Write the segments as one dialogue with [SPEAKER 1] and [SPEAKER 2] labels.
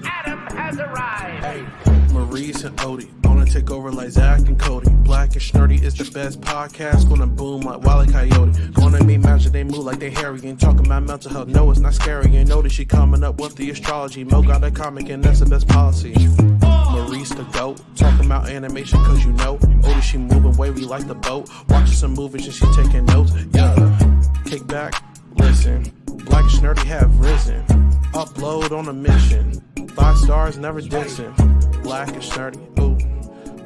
[SPEAKER 1] Adam has arrived.
[SPEAKER 2] Hey, Maurice and Odie, gonna take over like Zach and Cody. Black and Snurdy is the best podcast, gonna boom like Wile E. Coyote. Gonna make magic, they move like they hairy. Ain't talking about mental health, no, it's not scary. Ain't notice she coming up with the astrology. Mo got a comic and that's the best policy. Maurice the goat, talking about animation cause you know. Odie, she moving wavy like the boat. Watching some movies and she taking notes. Yeah, kick back, listen. Black and Snurdy have risen. Upload on a mission. 5 stars, never dissing. Black and Snurdy, ooh.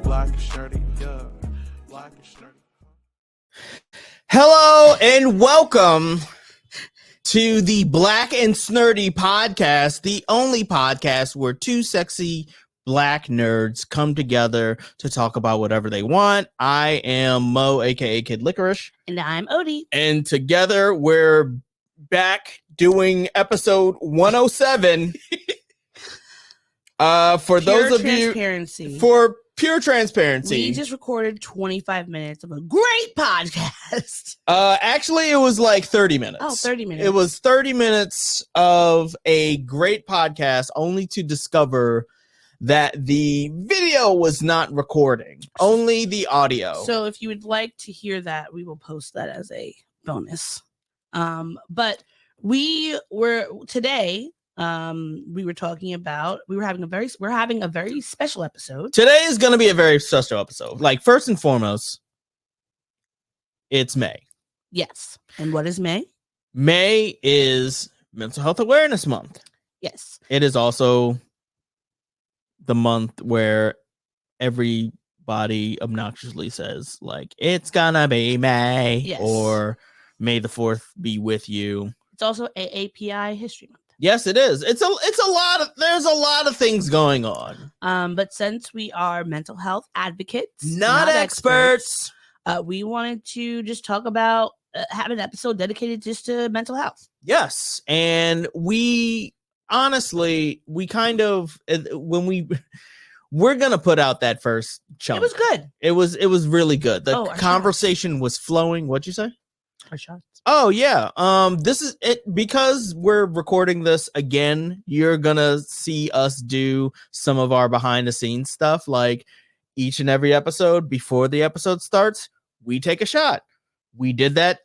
[SPEAKER 2] Black and Snurdy, yeah. Black and Snurdy.
[SPEAKER 3] Hello and welcome to the Black and Snurdy podcast, the only podcast where two sexy black nerds come together to talk about whatever they want. I am Mo, aka Kid Licorish.
[SPEAKER 4] And I'm Odie.
[SPEAKER 3] And together we're back doing episode 107. For those of you, for pure transparency,
[SPEAKER 4] we just recorded 25 minutes of a great podcast.
[SPEAKER 3] Actually, it was like 30 minutes.
[SPEAKER 4] Oh, 30 minutes.
[SPEAKER 3] It was 30 minutes of a great podcast, only to discover that the video was not recording, only the audio.
[SPEAKER 4] So if you would like to hear that, we will post that as a bonus. But we were today. We were talking about we're having a very special episode.
[SPEAKER 3] Today is going to be a very special episode. Like, first and foremost, it's May.
[SPEAKER 4] Yes. And what is May?
[SPEAKER 3] May is Mental Health Awareness Month.
[SPEAKER 4] Yes.
[SPEAKER 3] It is also the month where everybody obnoxiously says, like, it's gonna be May,
[SPEAKER 4] yes,
[SPEAKER 3] or May the 4th be with you.
[SPEAKER 4] It's also AAPI History Month.
[SPEAKER 3] Yes, it is. There's a lot of things going on.
[SPEAKER 4] But since we are mental health advocates,
[SPEAKER 3] not experts,
[SPEAKER 4] we wanted to just talk about have an episode dedicated just to mental health.
[SPEAKER 3] Yes, and we honestly, we kind of when we're gonna put out that first chunk.
[SPEAKER 4] It was good.
[SPEAKER 3] It was really good. The
[SPEAKER 4] our
[SPEAKER 3] conversation was flowing. What'd you say?
[SPEAKER 4] Our shots.
[SPEAKER 3] Oh yeah. This is it because we're recording this again. You're gonna see us do some of our behind the scenes stuff, like each and every episode. Before the episode starts, we take a shot. We did that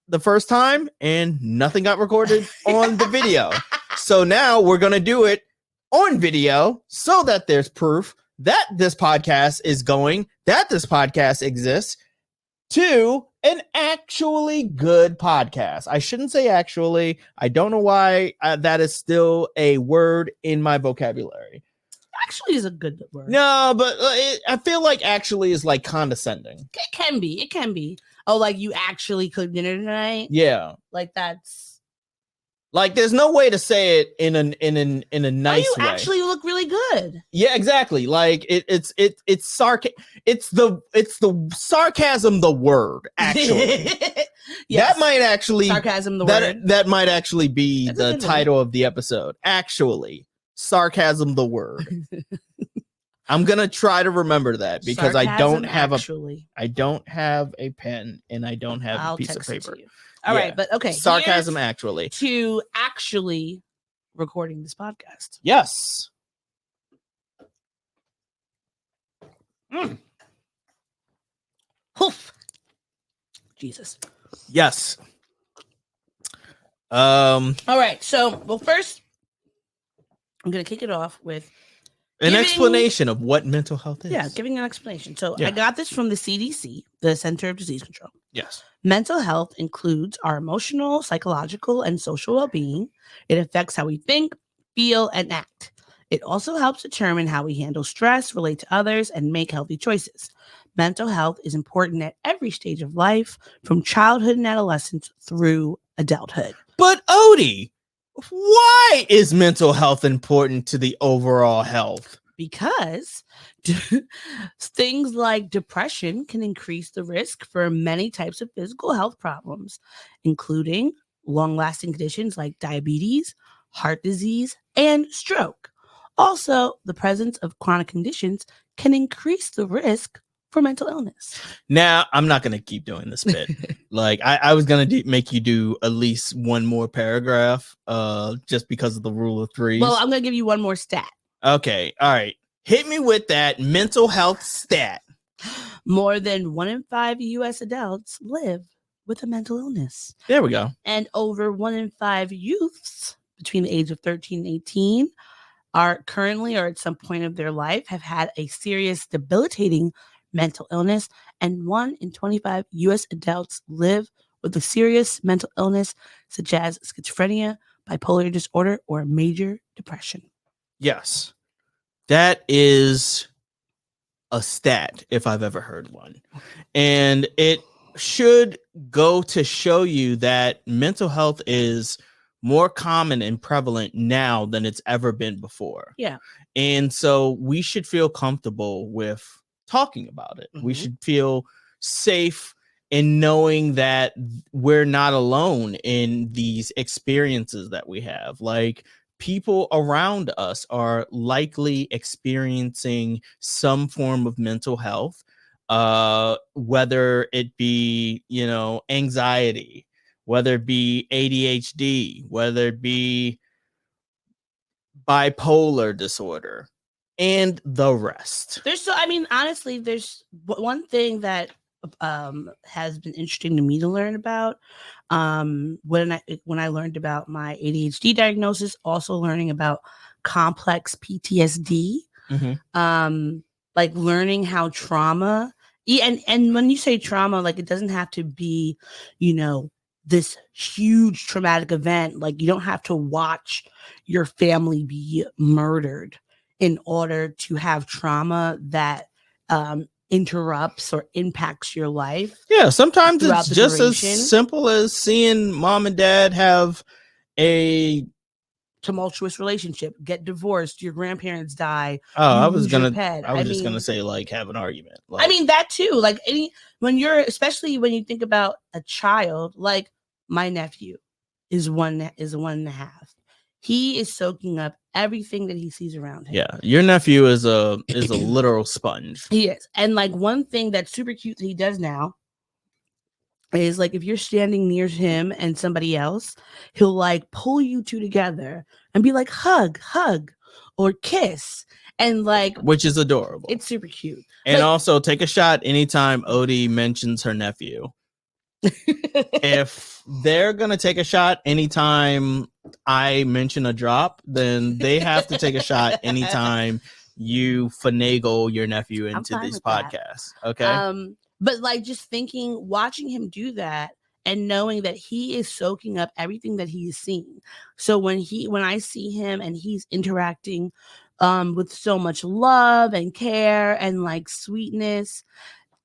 [SPEAKER 3] the first time, and nothing got recorded on the video. So now we're gonna do it on video, so that there's proof that this podcast is going, that this podcast exists, to an actually good podcast. I shouldn't say actually. I don't know why that is still a word in my vocabulary.
[SPEAKER 4] Actually is a good word.
[SPEAKER 3] No, but I feel like actually is like condescending.
[SPEAKER 4] It can be. It can be. Oh, like you actually cooked dinner tonight?
[SPEAKER 3] Yeah.
[SPEAKER 4] Like that's
[SPEAKER 3] like there's no way to say it in a nice way.
[SPEAKER 4] You actually look really good.
[SPEAKER 3] Yeah, exactly. Like it's the sarcasm, the word, actually.
[SPEAKER 4] Yes.
[SPEAKER 3] That might actually
[SPEAKER 4] sarcasm the word.
[SPEAKER 3] That might actually be the title of the episode. Actually, sarcasm the word. I'm gonna try to remember that because
[SPEAKER 4] sarcasm
[SPEAKER 3] I don't have a pen and I don't have a piece of paper.
[SPEAKER 4] All right, but okay.
[SPEAKER 3] Sarcasm actually.
[SPEAKER 4] To actually recording this podcast.
[SPEAKER 3] Yes.
[SPEAKER 4] Hoof. Jesus.
[SPEAKER 3] Yes.
[SPEAKER 4] All right. So, well, first, I'm going to kick it off with
[SPEAKER 3] an explanation of what mental health is.
[SPEAKER 4] Yeah, giving an explanation. So, I got this from the CDC, the Center of Disease Control.
[SPEAKER 3] Yes.
[SPEAKER 4] Mental health includes our emotional, psychological, and social well-being. It affects how we think, feel, and act. It also helps determine how we handle stress, relate to others, and make healthy choices. Mental health is important at every stage of life, from childhood and adolescence through adulthood.
[SPEAKER 3] But Odie, why is mental health important to the overall health?
[SPEAKER 4] Because things like depression can increase the risk for many types of physical health problems, including long-lasting conditions like diabetes, heart disease, and stroke. Also, the presence of chronic conditions can increase the risk for mental illness.
[SPEAKER 3] Now, I'm not going to keep doing this bit. Like, I was going to make you do at least one more paragraph just because of the rule of threes.
[SPEAKER 4] Well, I'm going to give you one more stat.
[SPEAKER 3] Okay. All right. Hit me with that mental health stat.
[SPEAKER 4] More than 1 in 5 U.S. adults live with a mental illness.
[SPEAKER 3] There we go.
[SPEAKER 4] And over 1 in 5 youths between the age of 13 and 18 are currently or at some point of their life have had a serious debilitating mental illness. And 1 in 25 U.S. adults live with a serious mental illness such as schizophrenia, bipolar disorder, or major depression.
[SPEAKER 3] Yes. That is a stat if I've ever heard one. And it should go to show you that mental health is more common and prevalent now than it's ever been before.
[SPEAKER 4] Yeah.
[SPEAKER 3] And so we should feel comfortable with talking about it. We should feel safe in knowing that we're not alone in these experiences that we have. Like, people around us are likely experiencing some form of mental health, whether it be, anxiety, whether it be ADHD, whether it be bipolar disorder, and the rest.
[SPEAKER 4] Honestly, there's one thing that has been interesting to me to learn about. When I learned about my ADHD diagnosis, also learning about complex PTSD, like learning how trauma, and when you say trauma, like it doesn't have to be, this huge traumatic event. Like you don't have to watch your family be murdered in order to have trauma that interrupts or impacts your life.
[SPEAKER 3] Yeah, sometimes it's just as simple as seeing mom and dad have a
[SPEAKER 4] tumultuous relationship, get divorced, your grandparents die.
[SPEAKER 3] I was just gonna say like have an argument.
[SPEAKER 4] Like, that too. Like especially when you think about a child, like my nephew is 1.5. He is soaking up everything that he sees around him.
[SPEAKER 3] Yeah, your nephew is a literal sponge.
[SPEAKER 4] He is. And like one thing that's super cute that he does now is like if you're standing near him and somebody else, he'll like pull you two together and be like hug or kiss, and like,
[SPEAKER 3] which is adorable.
[SPEAKER 4] It's super cute.
[SPEAKER 3] And like, also take a shot anytime Odie mentions her nephew. If they're gonna take a shot anytime I mention a drop, then they have to take a shot anytime you finagle your nephew into these podcasts. Okay.
[SPEAKER 4] But like just watching him do that and knowing that he is soaking up everything that he's seeing. So when I see him and he's interacting with so much love and care and like sweetness,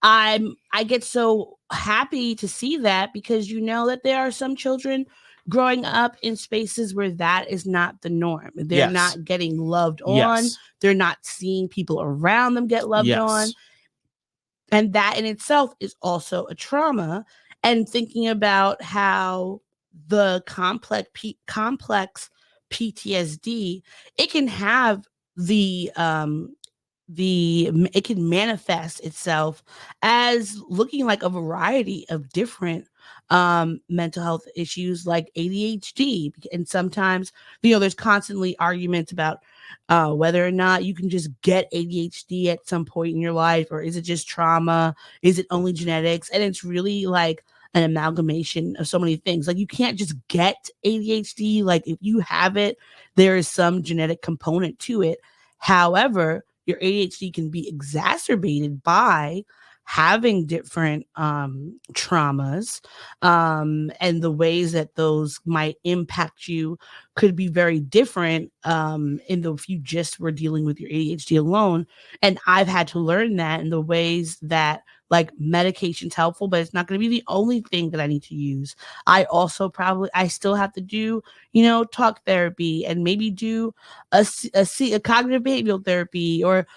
[SPEAKER 4] I get so happy to see that, because that there are some children growing up in spaces where that is not the norm. They're not getting loved on. They're not seeing people around them get loved on. And that in itself is also a trauma. And thinking about how the complex PTSD, it can have it can manifest itself as looking like a variety of different mental health issues like ADHD. And sometimes, there's constantly arguments about whether or not you can just get ADHD at some point in your life, or is it just trauma? Is it only genetics? And it's really like an amalgamation of so many things. Like you can't just get ADHD. Like if you have it, there is some genetic component to it. However, your ADHD can be exacerbated by having different traumas, and the ways that those might impact you could be very different if you just were dealing with your ADHD alone. And I've had to learn that in the ways that like medication's helpful, but it's not going to be the only thing that I need to use. I still have to do, talk therapy, and maybe do a cognitive behavioral therapy or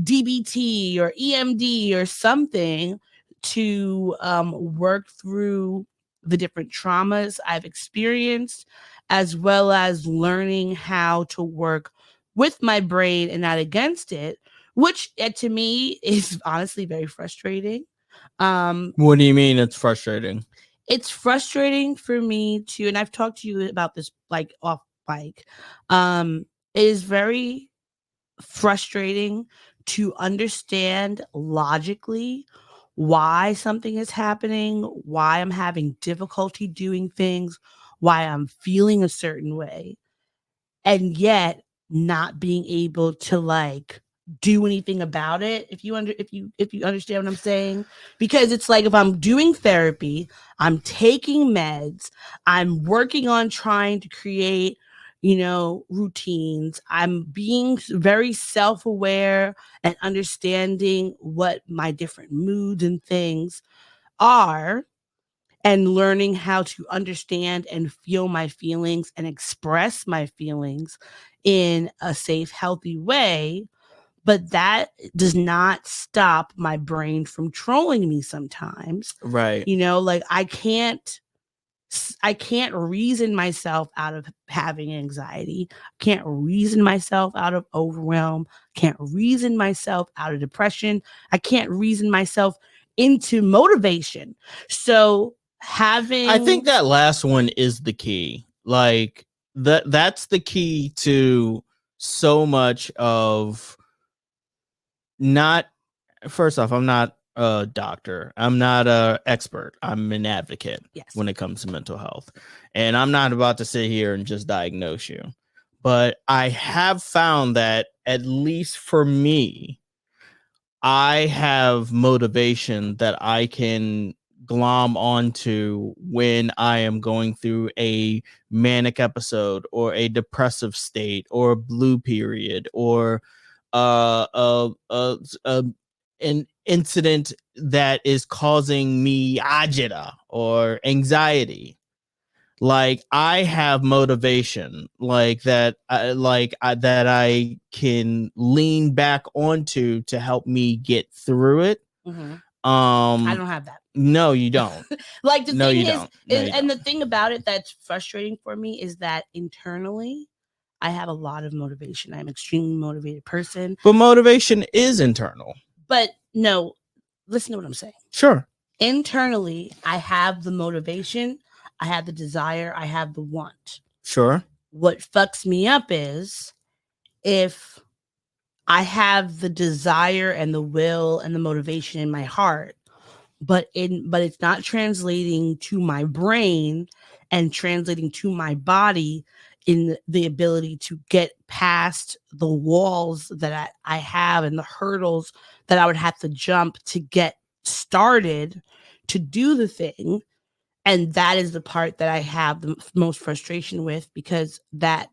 [SPEAKER 4] DBT or EMD or something to work through the different traumas I've experienced, as well as learning how to work with my brain and not against it, which to me is honestly very frustrating.
[SPEAKER 3] What do you mean it's frustrating?
[SPEAKER 4] It's frustrating for me to, and I've talked to you about this like off bike. It is very frustrating to understand logically why something is happening, why I'm having difficulty doing things, why I'm feeling a certain way, and yet not being able to like do anything about it. If you understand what I'm saying, because it's like if I'm doing therapy, I'm taking meds, I'm working on trying to create, routines, I'm being very self-aware and understanding what my different moods and things are, and learning how to understand and feel my feelings and express my feelings in a safe, healthy way. But that does not stop my brain from trolling me sometimes.
[SPEAKER 3] Right.
[SPEAKER 4] Like I can't reason myself out of having anxiety. Can't reason myself out of overwhelm. Can't reason myself out of depression. I can't reason myself into motivation. So
[SPEAKER 3] I think that last one is the key. Like that's the key to so much of not first off, I'm not a doctor. I'm not a expert. I'm an advocate when it comes to mental health. And I'm not about to sit here and just diagnose you. But I have found that at least for me, I have motivation that I can glom onto when I am going through a manic episode or a depressive state or a blue period or an incident that is causing me agita or anxiety. Like I have motivation like that, that I can lean back onto to help me get through it.
[SPEAKER 4] I don't have that.
[SPEAKER 3] No, you don't.
[SPEAKER 4] Like the
[SPEAKER 3] No,
[SPEAKER 4] thing
[SPEAKER 3] you
[SPEAKER 4] is,
[SPEAKER 3] don't. No, you
[SPEAKER 4] and the
[SPEAKER 3] don't.
[SPEAKER 4] thing about it that's frustrating for me is that internally, I have a lot of motivation. I'm an extremely motivated person.
[SPEAKER 3] But motivation is internal.
[SPEAKER 4] But no, listen to what I'm saying.
[SPEAKER 3] Sure.
[SPEAKER 4] Internally, I have the motivation, I have the desire, I have the want.
[SPEAKER 3] Sure.
[SPEAKER 4] What fucks me up is if I have the desire and the will and the motivation in my heart, but it's not translating to my brain and translating to my body in the ability to get past the walls that I have and the hurdles that I would have to jump to get started to do the thing. And that is the part that I have the most frustration with, because that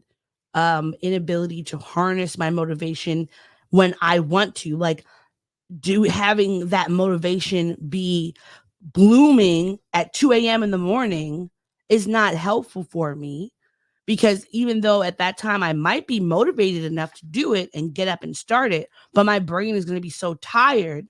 [SPEAKER 4] inability to harness my motivation when I want to, like, having that motivation be blooming at 2 a.m. in the morning is not helpful for me, because even though at that time I might be motivated enough to do it and get up and start it, but my brain is going to be so tired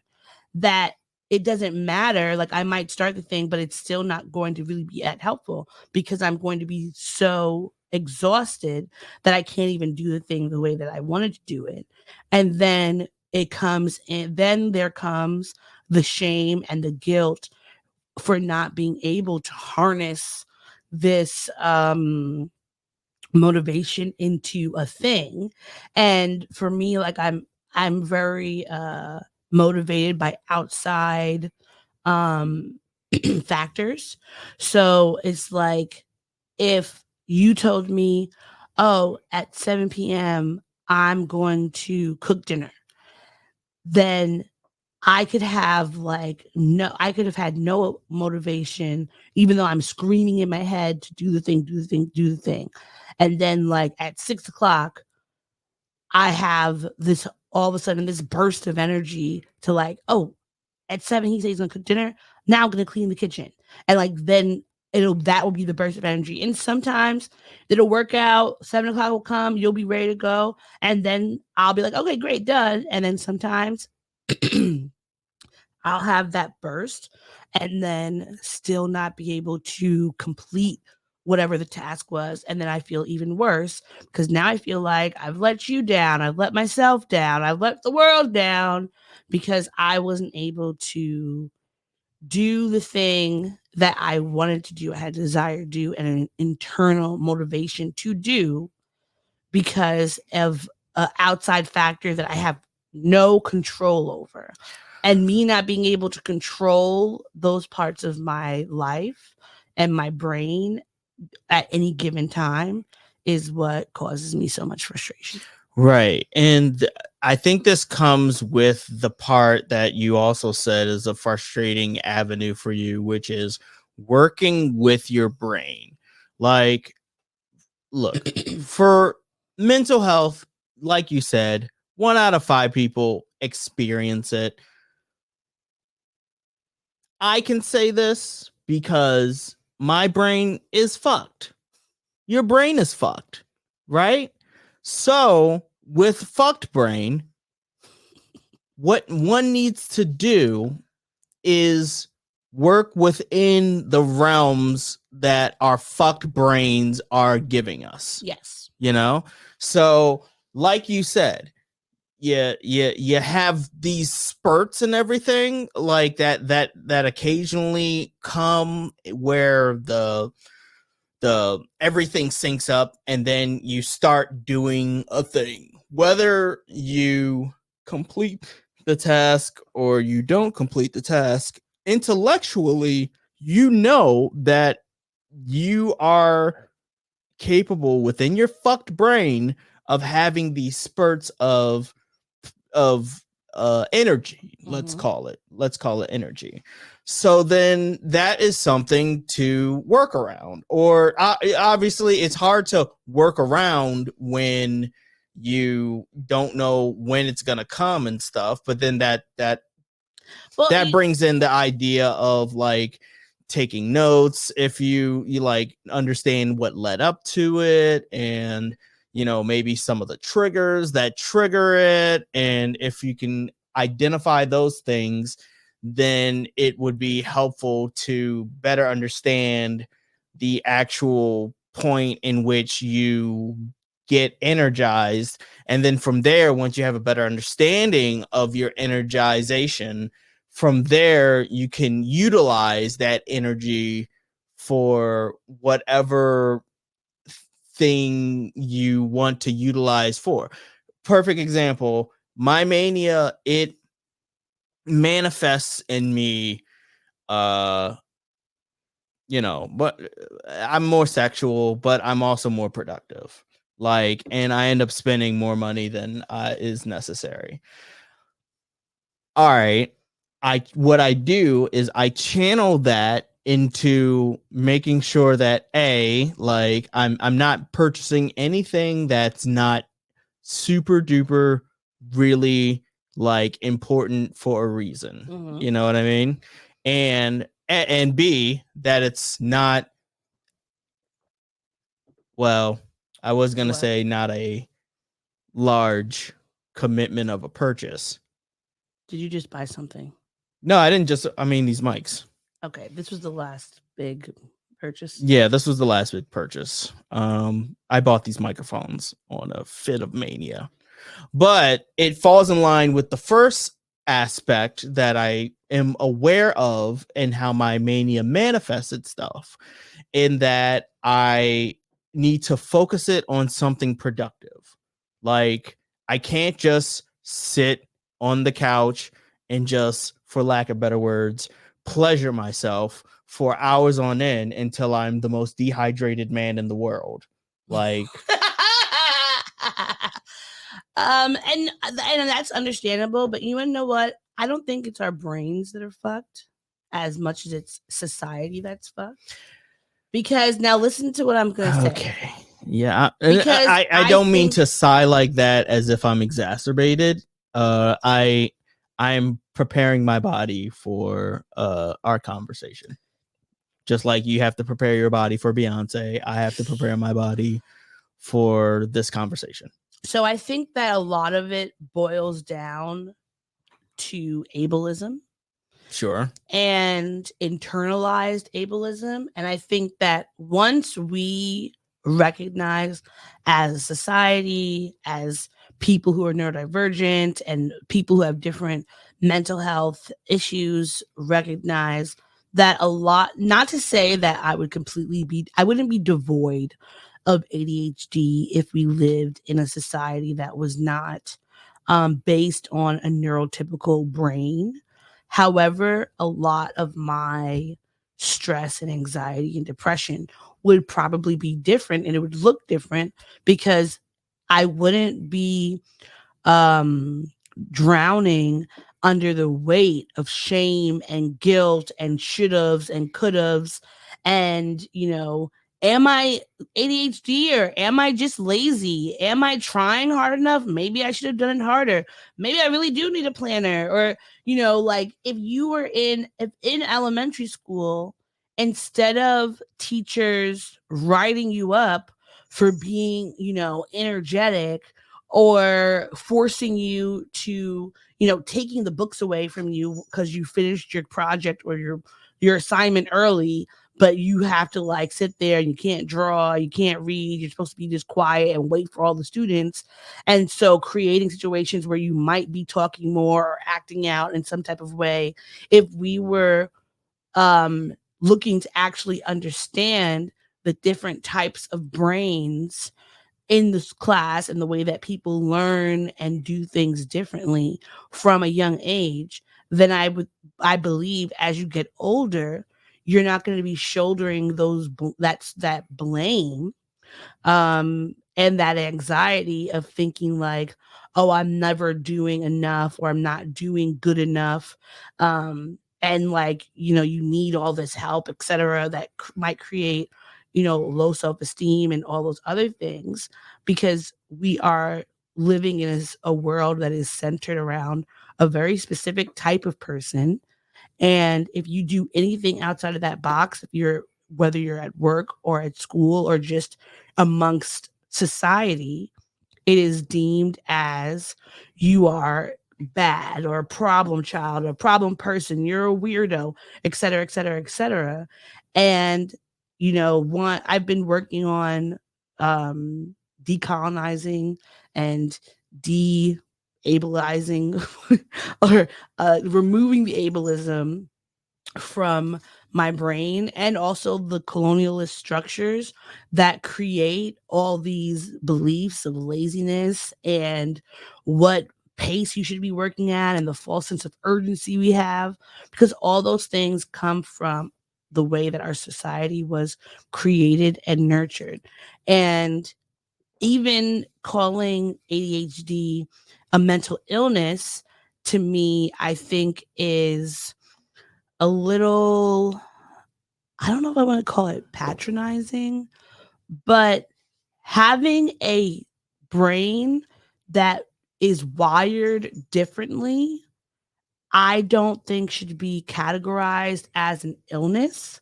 [SPEAKER 4] that it doesn't matter. Like I might start the thing, but it's still not going to really be that helpful because I'm going to be so exhausted that I can't even do the thing the way that I wanted to do it. And then it comes in, then there comes the shame and the guilt for not being able to harness this motivation into a thing. And for me, like I'm very motivated by outside factors. So it's like if you told me, oh, at 7 p.m. I'm going to cook dinner, then I could have I could have had no motivation, even though I'm screaming in my head to do the thing, do the thing, do the thing. And then like at 6 o'clock, I have this all of a sudden this burst of energy to like, oh, at 7, he says he's gonna cook dinner. Now I'm gonna clean the kitchen. And like then that will be the burst of energy. And sometimes it'll work out. 7 o'clock will come, you'll be ready to go. And then I'll be like, okay, great, done. And then sometimes I'll have that burst and then still not be able to complete whatever the task was. And then I feel even worse because now I feel like I've let you down. I've let myself down. I've let the world down because I wasn't able to do the thing that I wanted to do. I had a desire to do and an internal motivation to do because of an outside factor that I have no control over. And me not being able to control those parts of my life and my brain at any given time is what causes me so much frustration.
[SPEAKER 3] Right. And I think this comes with the part that you also said is a frustrating avenue for you, which is working with your brain. Like, look, for mental health, like you said, 1 out of 5 people experience it. I can say this because my brain is fucked. Your brain is fucked, right? So, with fucked brain, what one needs to do is work within the realms that our fucked brains are giving us.
[SPEAKER 4] Yes.
[SPEAKER 3] You know? So, like you said, you have these spurts and everything like that occasionally come where the everything syncs up and then you start doing a thing, whether you complete the task or you don't complete the task. Intellectually, you know that you are capable within your fucked brain of having these spurts of energy. Let's call it energy. So then that is something to work around. Or obviously it's hard to work around when you don't know when it's gonna come and stuff, but then that brings in the idea of like taking notes if you like understand what led up to it, and maybe some of the triggers that trigger it, and if you can identify those things, then it would be helpful to better understand the actual point in which you get energized. And then from there, once you have a better understanding of your energization, from there you can utilize that energy for whatever thing you want to utilize for. Perfect example, my mania, it manifests in me but I'm more sexual, but I'm also more productive, like, and I end up spending more money than is necessary. All right, what I do is I channel that into making sure that like I'm not purchasing anything that's not super duper really like important for a reason. You know what I mean? And B, that it's not, well, I was gonna say not a large commitment of a purchase.
[SPEAKER 4] Did you just buy something?
[SPEAKER 3] No, I didn't just, I mean, these mics.
[SPEAKER 4] Okay, this was the last big purchase.
[SPEAKER 3] Yeah, this was the last big purchase. I bought these microphones on a fit of mania, but it falls in line with the first aspect that I am aware of and how my mania manifests itself, in that I need to focus it on something productive. Like, I can't just sit on the couch and just, for lack of better words, pleasure myself for hours on end until I'm the most dehydrated man in the world. Like,
[SPEAKER 4] and that's understandable, but you know what? I don't think it's our brains that are fucked as much as it's society that's fucked. Because now listen to what I'm going to say.
[SPEAKER 3] Okay. Yeah. I don't mean to sigh like that as if I'm exacerbated. I'm preparing my body for our conversation. Just like you have to prepare your body for Beyonce, I have to prepare my body for this conversation.
[SPEAKER 4] So I think that a lot of it boils down to ableism.
[SPEAKER 3] Sure.
[SPEAKER 4] and internalized ableism. And I think that once we recognize as a society, as people who are neurodivergent and people who have different mental health issues, recognize that a lot, not to say that I wouldn't be devoid of ADHD if we lived in a society that was not based on a neurotypical brain. However, a lot of my stress and anxiety and depression would probably be different and it would look different because I wouldn't be um, drowning under the weight of shame and guilt and should haves and could haves. And, am I ADHD or am I just lazy? Am I trying hard enough? Maybe I should have done it harder. Maybe I really do need a planner. Or, like if in elementary school, instead of teachers writing you up for being, energetic or forcing you to, taking the books away from you because you finished your project or your assignment early, but you have to like sit there and you can't draw, you can't read, you're supposed to be just quiet and wait for all the students. And so creating situations where you might be talking more or acting out in some type of way, if we were looking to actually understand the different types of brains in this class and the way that people learn and do things differently from a young age, then I believe as you get older, you're not going to be shouldering that blame and that anxiety of thinking like, oh, I'm never doing enough or I'm not doing good enough. And like, you need all this help, etc., that might create, low self-esteem and all those other things, because we are living in a world that is centered around a very specific type of person. And if you do anything outside of that box, whether you're at work or at school or just amongst society, it is deemed as you are bad or a problem child or a problem person, you're a weirdo, et cetera, et cetera, et cetera. And, I've been working on decolonizing and de-ableizing or removing the ableism from my brain, and also the colonialist structures that create all these beliefs of laziness and what pace you should be working at and the false sense of urgency we have, because all those things come from the way that our society was created and nurtured. And even calling ADHD a mental illness, to me, I think is a little, I don't know if I want to call it patronizing, but having a brain that is wired differently, I don't think should be categorized as an illness.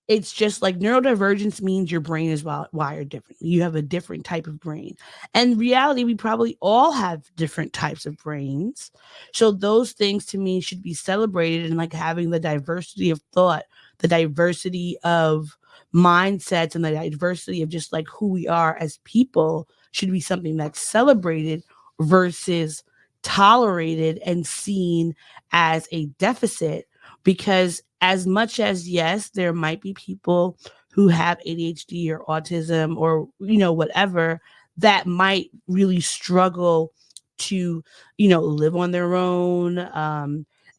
[SPEAKER 4] It's just like neurodivergence means your brain is wired differently. You have a different type of brain. And in reality, we probably all have different types of brains. So those things to me should be celebrated, and like having the diversity of thought, the diversity of mindsets, and the diversity of just like who we are as people should be something that's celebrated versus tolerated and seen as a deficit. Because as much as, yes, there might be people who have ADHD or autism or, whatever, that might really struggle to, live on their own,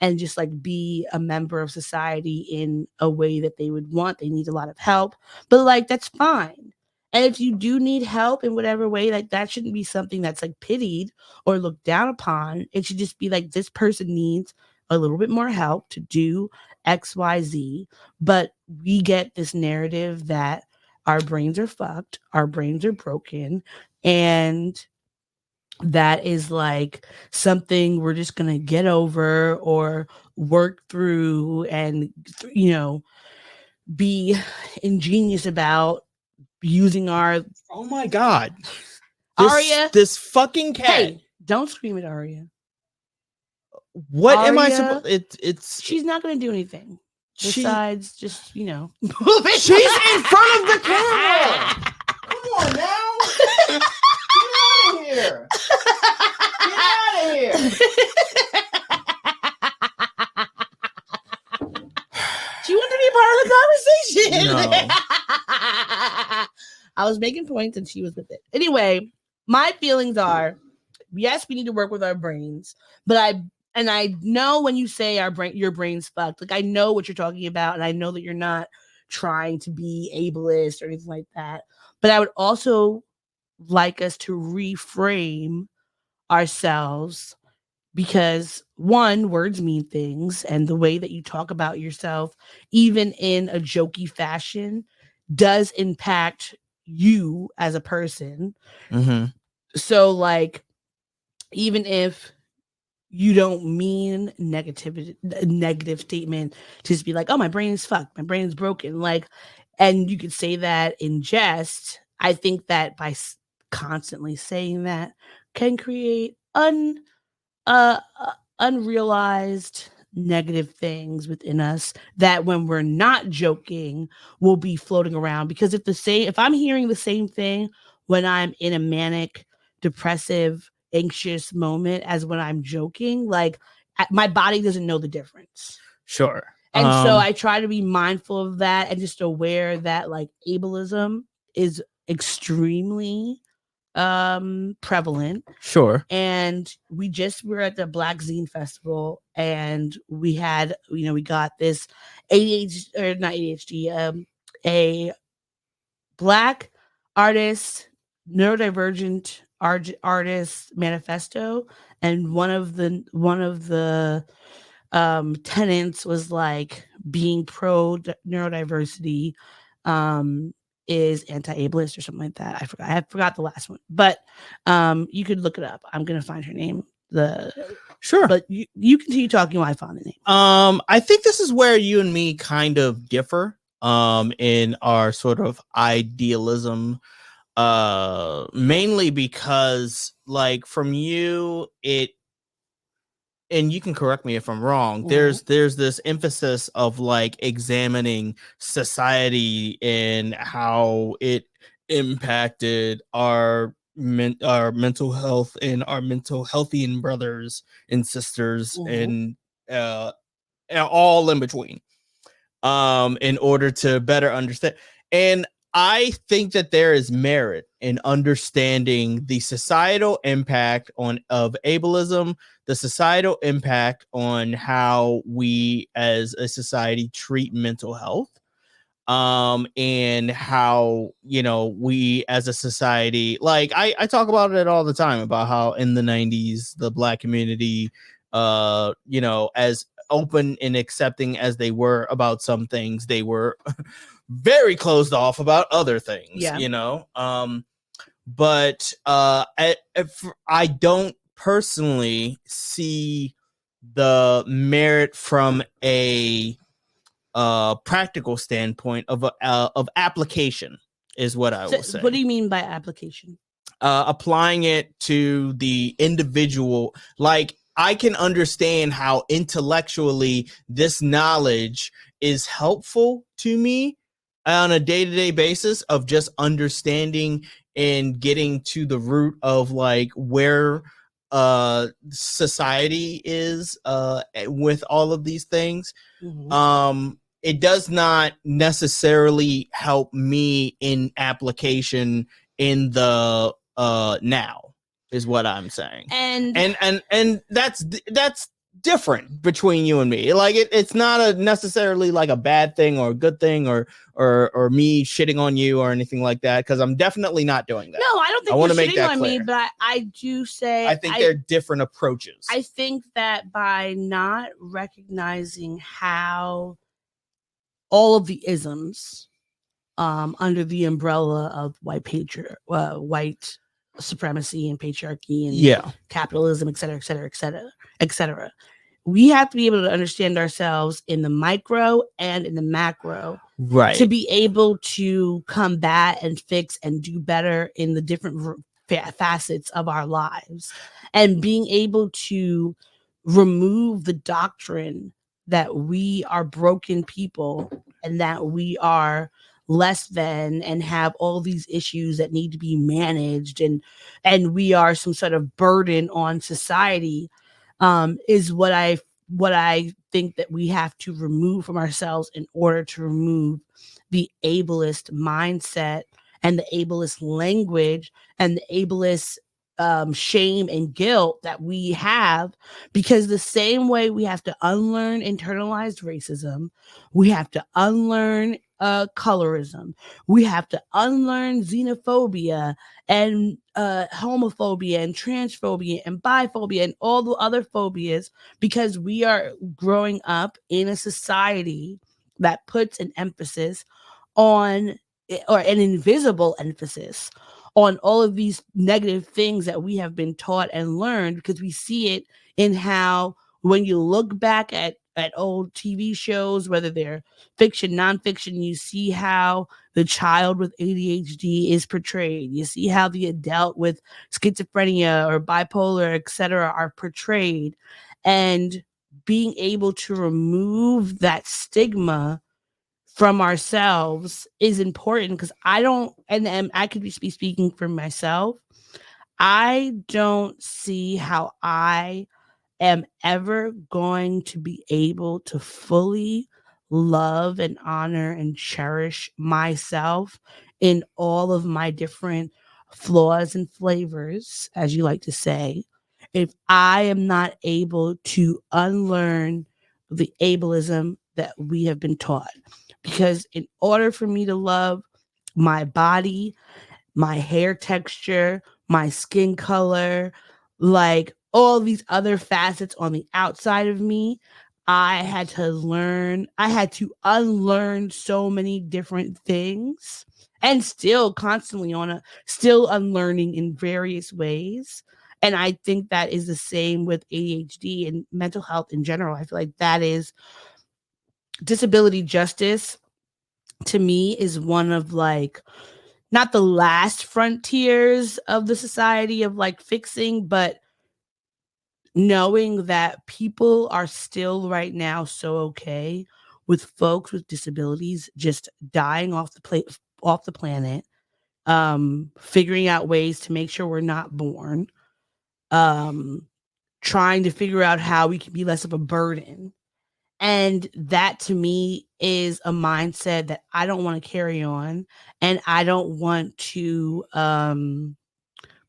[SPEAKER 4] and just like be a member of society in a way that they would want. They need a lot of help, but like, that's fine. And if you do need help in whatever way, like that shouldn't be something that's like pitied or looked down upon. It should just be like, this person needs a little bit more help to do XYZ. But we get this narrative that our brains are fucked, our brains are broken, and that is like something we're just going to get over or work through and, be ingenious about using our.
[SPEAKER 3] Oh my God.
[SPEAKER 4] Aria.
[SPEAKER 3] This fucking cat.
[SPEAKER 4] Hey, don't scream at Aria.
[SPEAKER 3] What am I
[SPEAKER 4] Arya,
[SPEAKER 3] supposed? It's
[SPEAKER 4] she's not going to do anything
[SPEAKER 3] she.
[SPEAKER 4] besides just
[SPEAKER 3] She's in front of the camera. Come on now. Get out of here. Get out of here.
[SPEAKER 4] She wanted to be a part of the conversation.
[SPEAKER 3] No.
[SPEAKER 4] I was making points and she was with it. Anyway, my feelings are, yes, we need to work with our brains, but I know when you say your brain's fucked, like I know what you're talking about, and I know that you're not trying to be ableist or anything like that. But I would also like us to reframe ourselves, because one, words mean things, and the way that you talk about yourself, even in a jokey fashion, does impact you as a person.
[SPEAKER 3] Mm-hmm.
[SPEAKER 4] So, like, even if you don't mean negative statement, just be like, oh, my brain is fucked, my brain is broken, like, and you could say that in jest. I think that by constantly saying that can create unrealized negative things within us that when we're not joking will be floating around. Because if I'm hearing the same thing when I'm in a manic, depressive, anxious moment as when I'm joking, like my body doesn't know the difference.
[SPEAKER 3] Sure.
[SPEAKER 4] And so I try to be mindful of that and just aware that like ableism is extremely prevalent.
[SPEAKER 3] Sure.
[SPEAKER 4] And we were at the Black Zine Festival, and we had, we got this ADHD, or not ADHD, a Black artist, neurodivergent artist manifesto, and one of the tenants was like being pro neurodiversity is anti-ableist or something like that. I forgot the last one, but you could look it up. I'm gonna find her name.
[SPEAKER 3] Sure,
[SPEAKER 4] but you continue talking while I find the name.
[SPEAKER 3] I think this is where you and me kind of differ in our sort of idealism, mainly because like from you and you can correct me if I'm wrong, there's this emphasis of like examining society and how it impacted our mental health and our mental healthy and brothers and sisters and all in between, in order to better understand. And I think that there is merit in understanding the societal impact of ableism, the societal impact on how we as a society treat mental health, and how, we as a society, like I talk about it all the time about how in the 90s, the Black community, as open and accepting as they were about some things, they were very closed off about other things, but I don't personally see the merit from a practical standpoint of application is what I will say.
[SPEAKER 4] What do you mean by application?
[SPEAKER 3] Applying it to the individual. Like, I can understand how intellectually this knowledge is helpful to me on a day-to-day basis of just understanding and getting to the root of like where society is with all of these things. It does not necessarily help me in application in the now is what I'm saying. And that's different between you and me. Like it's not necessarily like a bad thing or a good thing or me shitting on you or anything like that, because I'm definitely not doing that.
[SPEAKER 4] No, I don't think
[SPEAKER 3] I want to
[SPEAKER 4] you're
[SPEAKER 3] make
[SPEAKER 4] shitting
[SPEAKER 3] that
[SPEAKER 4] on
[SPEAKER 3] clear.
[SPEAKER 4] me, but I do say
[SPEAKER 3] I think they're different approaches.
[SPEAKER 4] I think that by not recognizing how all of the isms under the umbrella of white supremacy and patriarchy and capitalism, et cetera, we have to be able to understand ourselves in the micro and in the macro,
[SPEAKER 3] right,
[SPEAKER 4] to be able to combat and fix and do better in the different facets of our lives, and being able to remove the doctrine that we are broken people and that we are less than and have all these issues that need to be managed, and we are some sort of burden on society, is what I think that we have to remove from ourselves in order to remove the ableist mindset and the ableist language and the ableist shame and guilt that we have, because the same way we have to unlearn internalized racism, we have to unlearn colorism, we have to unlearn xenophobia and homophobia and transphobia and biphobia and all the other phobias, because we are growing up in a society that puts an emphasis on, or an invisible emphasis on, all of these negative things that we have been taught and learned, because we see it in how, when you look back at old TV shows, whether they're fiction, nonfiction, you see how the child with ADHD is portrayed. You see how the adult with schizophrenia or bipolar, etc., are portrayed. And being able to remove that stigma from ourselves is important, because I don't, and I could be speaking for myself, I don't see how I am ever going to be able to fully love and honor and cherish myself in all of my different flaws and flavors, as you like to say, if I am not able to unlearn the ableism that we have been taught. Because in order for me to love my body, my hair texture, my skin color, like all these other facets on the outside of me, I had to unlearn so many different things, and still constantly still unlearning in various ways. And I think that is the same with ADHD and mental health in general. I feel like that is disability justice, to me, is one of, like, not the last frontiers of the society of like fixing, but knowing that people are still right now so okay with folks with disabilities just dying off the planet, figuring out ways to make sure we're not born, um, trying to figure out how we can be less of a burden. And that, to me, is a mindset that I don't want to carry on, and I don't want to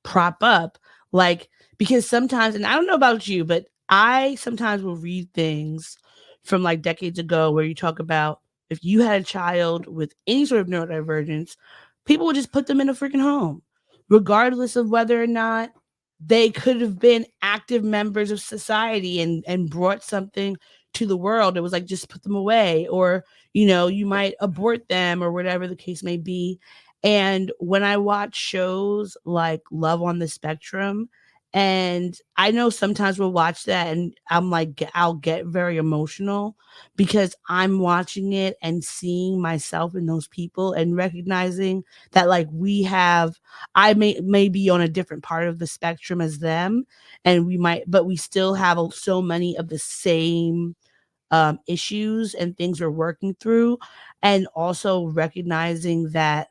[SPEAKER 4] prop up, like, because sometimes, and I don't know about you, but I sometimes will read things from like decades ago where you talk about, if you had a child with any sort of neurodivergence, people would just put them in a freaking home, regardless of whether or not they could have been active members of society and brought something to the world. It was like, just put them away, or you might abort them, or whatever the case may be. And when I watch shows like Love on the Spectrum, and I know sometimes we'll watch that and I'm like, I'll get very emotional, because I'm watching it and seeing myself in those people and recognizing that, like, I may be on a different part of the spectrum as them, and but we still have so many of the same issues and things we're working through. And also recognizing that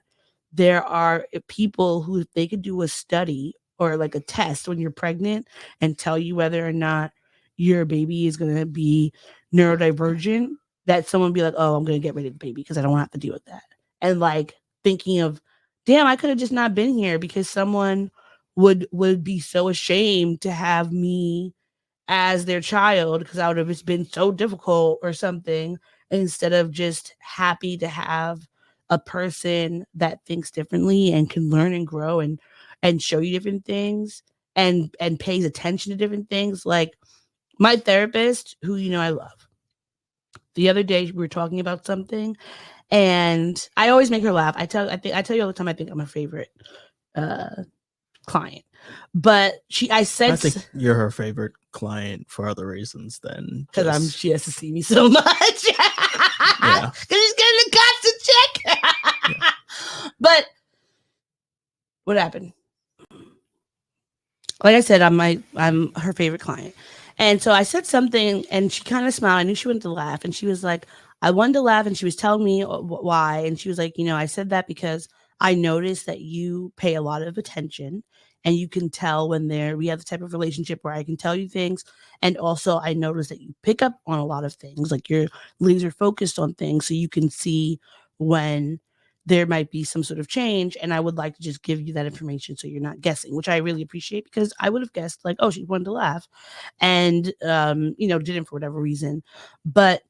[SPEAKER 4] there are people who, if they could do a study or like a test when you're pregnant and tell you whether or not your baby is going to be neurodivergent, that someone be like, oh, I'm going to get rid of the baby because I don't want to have to deal with that. And like thinking of, damn, I could have just not been here, because someone would be so ashamed to have me as their child, because I would have just been so difficult or something, instead of just happy to have a person that thinks differently and can learn and grow and show you different things and pays attention to different things. Like my therapist, who I love, the other day we were talking about something, and I always make her laugh. I tell you all the time, I think I'm her favorite client. But I
[SPEAKER 3] think you're her favorite client for other reasons than
[SPEAKER 4] because she has to see me so much. Yeah, because she's getting a constant check. Yeah. But what happened? Like I said, I'm her favorite client, And so I said something and she kind of smiled. I knew she wanted to laugh. And she was like, I wanted to laugh. And she was telling me why. And she was like, I said that because I noticed that you pay a lot of attention and you can tell when we have the type of relationship where I can tell you things. And also I noticed that you pick up on a lot of things, like you're laser focused on things. So you can see when there might be some sort of change. And I would like to just give you that information so you're not guessing, which I really appreciate because I would have guessed like, oh, she wanted to laugh and, didn't for whatever reason. But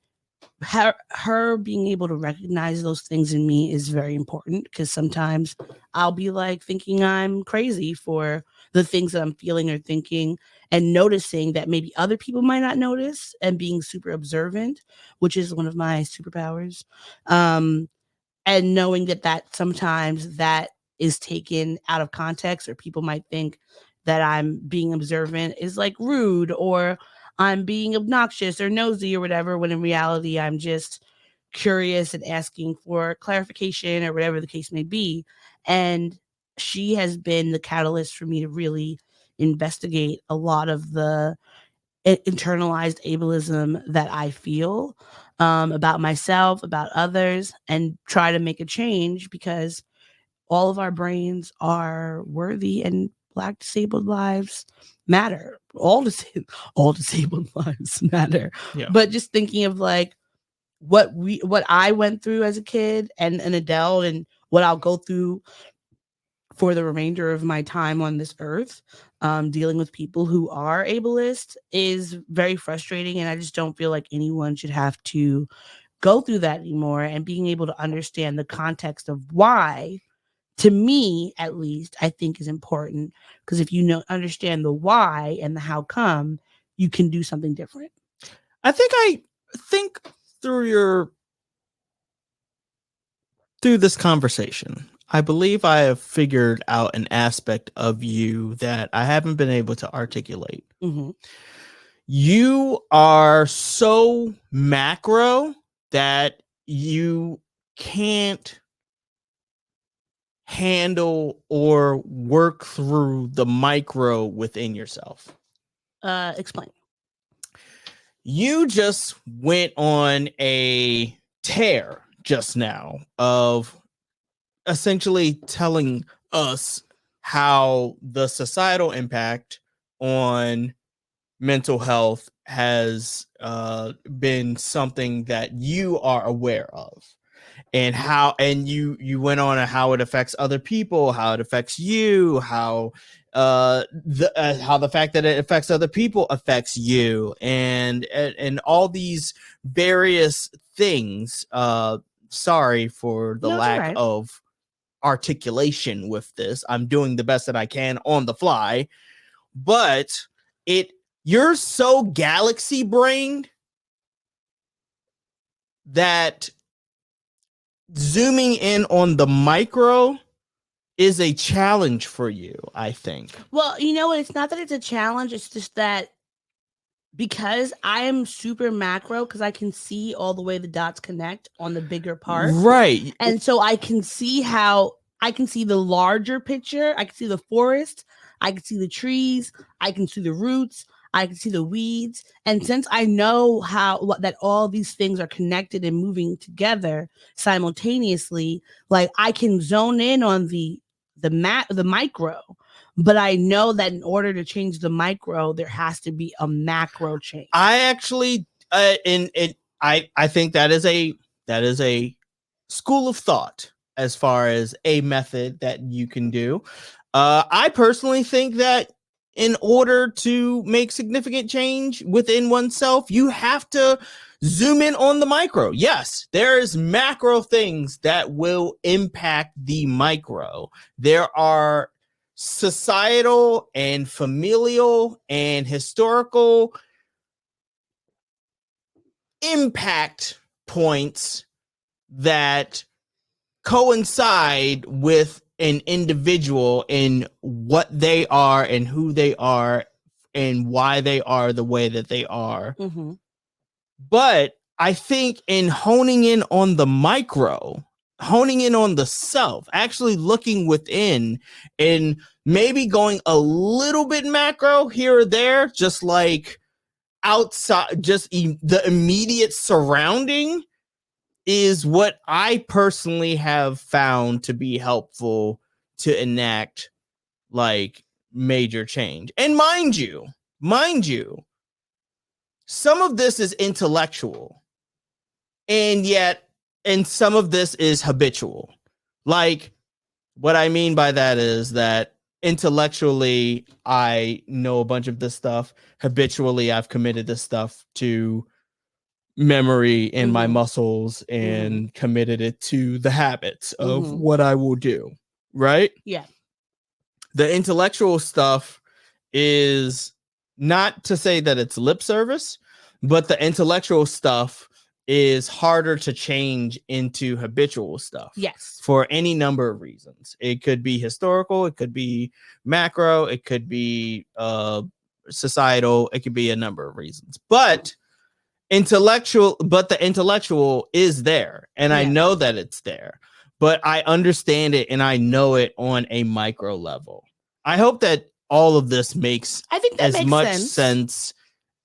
[SPEAKER 4] her being able to recognize those things in me is very important because sometimes I'll be like thinking I'm crazy for the things that I'm feeling or thinking and noticing that maybe other people might not notice and being super observant, which is one of my superpowers. And knowing that sometimes that is taken out of context or people might think that I'm being observant is like rude or I'm being obnoxious or nosy or whatever, when in reality, I'm just curious and asking for clarification or whatever the case may be. And she has been the catalyst for me to really investigate a lot of the internalized ableism that I feel about myself, about others, and try to make a change because all of our brains are worthy and Black disabled lives matter. All disabled lives matter.
[SPEAKER 3] Yeah.
[SPEAKER 4] But just thinking of like what I went through as a kid and an adult and what I'll go through for the remainder of my time on this earth, dealing with people who are ableist is very frustrating. And I just don't feel like anyone should have to go through that anymore. And being able to understand the context of why, to me at least, I think is important. Because if you understand the why and the how come, you can do something different.
[SPEAKER 3] I think through this conversation, I believe I have figured out an aspect of you that I haven't been able to articulate.
[SPEAKER 4] Mm-hmm.
[SPEAKER 3] You are so macro that you can't handle or work through the micro within yourself.
[SPEAKER 4] Explain.
[SPEAKER 3] You just went on a tear just now of essentially telling us how the societal impact on mental health has been something that you are aware of, and you went on how it affects other people, how it affects you, how the fact that it affects other people affects you, and all these various things. Sorry for the lack
[SPEAKER 4] right.
[SPEAKER 3] of articulation with this. I'm doing the best that I can on the fly, but you're so galaxy brained that zooming in on the micro is a challenge for you, I think.
[SPEAKER 4] Well, you know what? It's not that it's a challenge. It's just that because I am super macro, because I can see all the way the dots connect on the bigger part.
[SPEAKER 3] Right.
[SPEAKER 4] And so I can see the larger picture. I can see the forest. I can see the trees. I can see the roots. I can see the weeds. And since I know that all these things are connected and moving together simultaneously, like I can zone in on the micro, but I know that in order to change the micro, there has to be a macro change.
[SPEAKER 3] I actually, I think that is a school of thought as far as a method that you can do. I personally think that in order to make significant change within oneself, you have to zoom in on the micro. Yes, there is macro things that will impact the micro. There are societal and familial and historical impact points that coincide with an individual in what they are and who they are and why they are the way that they are.
[SPEAKER 4] Mm-hmm.
[SPEAKER 3] But I think in honing in on the micro, honing in on the self, actually looking within and maybe going a little bit macro here or there, just like outside, just the immediate surrounding is what I personally have found to be helpful to enact like major change. And mind you, some of this is intellectual, and some of this is habitual. Like, what I mean by that is that intellectually, I know a bunch of this stuff. Habitually, I've committed this stuff to memory in my muscles and committed it to the habits of what I will do. Right?
[SPEAKER 4] Yeah.
[SPEAKER 3] The intellectual stuff is not to say that it's lip service, but the intellectual stuff is harder to change into habitual stuff.
[SPEAKER 4] Yes.
[SPEAKER 3] For any number of reasons. It could be historical, it could be macro, it could be societal, it could be a number of reasons. But the intellectual is there, and I know that it's there, but I understand it and I know it on a micro level. I hope that all of this makes as much sense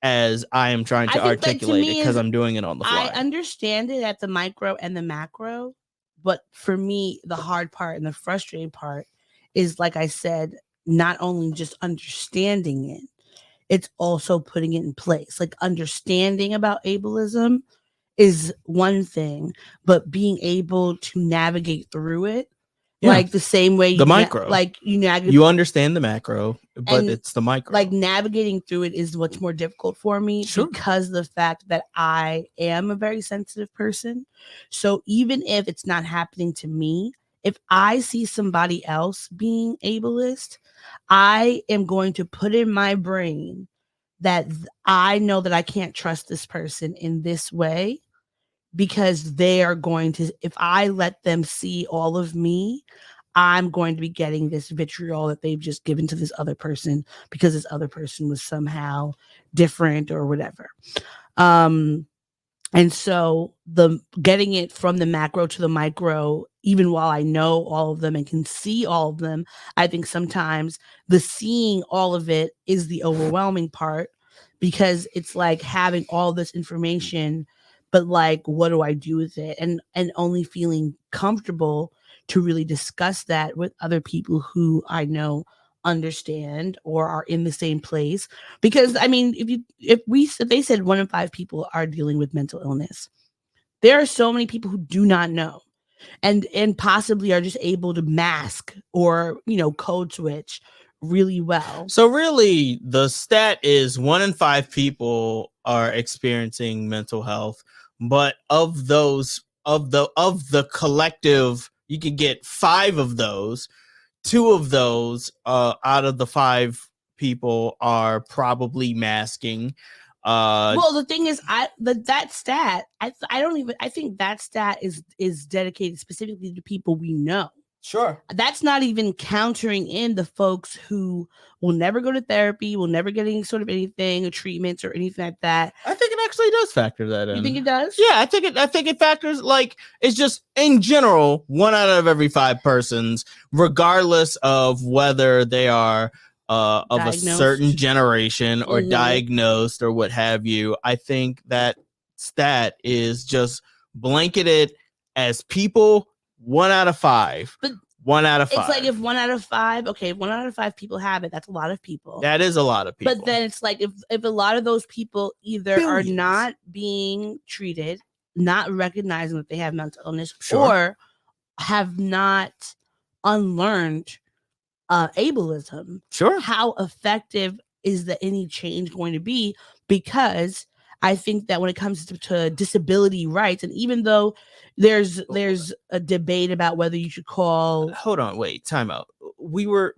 [SPEAKER 3] as I am trying to articulate it, because I'm doing it on the fly.
[SPEAKER 4] I understand it at the micro and the macro, but for me, the hard part and the frustrating part is, like I said, not only just understanding it, it's also putting it in place. Like, understanding about ableism is one thing, but being able to navigate through it, like the same way
[SPEAKER 3] the micro,
[SPEAKER 4] you
[SPEAKER 3] understand the macro, but it's the micro.
[SPEAKER 4] Like, navigating through it is what's more difficult for me because of the fact that I am a very sensitive person. So even if it's not happening to me, if I see somebody else being ableist, I am going to put in my brain that I know that I can't trust this person in this way, because they are going to, if I let them see all of me, I'm going to be getting this vitriol that they've just given to this other person because this other person was somehow different or whatever. And so the getting it from the macro to the micro, even while I know all of them and can see all of them, I think sometimes the seeing all of it is the overwhelming part, because it's like having all this information, but like, what do I do with it? And only feeling comfortable to really discuss that with other people who I know understand or are in the same place. Because I mean, if they said 1 in 5 people are dealing with mental illness, there are so many people who do not know and possibly are just able to mask or code switch really well.
[SPEAKER 3] So really, the stat is 1 in 5 people are experiencing mental health, but of those, of the collective, you could get 5 of those. 2 of those out of the 5 people are probably masking.
[SPEAKER 4] Well, the thing is, that stat, I think that stat is dedicated specifically to people we know.
[SPEAKER 3] Sure.
[SPEAKER 4] That's not even countering in the folks who will never go to therapy, will never get any sort of anything or treatments or anything like that.
[SPEAKER 3] I think it actually does factor that in.
[SPEAKER 4] You think it does?
[SPEAKER 3] Yeah, I think it factors, like, it's just in general, 1 out of every 5 persons, regardless of whether they are of diagnosed, a certain generation or diagnosed or what have you. I think that stat is just blanketed as people. 1 out of 5. But 1 out of 5.
[SPEAKER 4] It's like, if 1 out of 5, okay, 1 out of 5 people have it, that's a lot of people.
[SPEAKER 3] That is a lot of people.
[SPEAKER 4] But then it's like, if a lot of those people either are not being treated, not recognizing that they have mental illness, or have not unlearned ableism, how effective is any change going to be? Because I think that when it comes to disability rights, and even though there's a debate about whether you should call.
[SPEAKER 3] Hold on, wait, time out. We were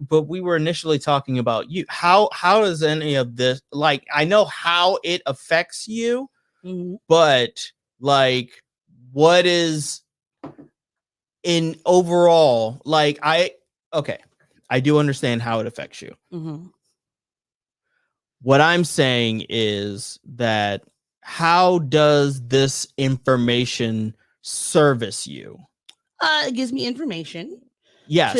[SPEAKER 3] initially talking about you. How does any of this, like, I know how it affects you, but like, what is in overall, like, I do understand how it affects you. What I'm saying is that, how does this information service you?
[SPEAKER 4] It gives me information.
[SPEAKER 3] Yes.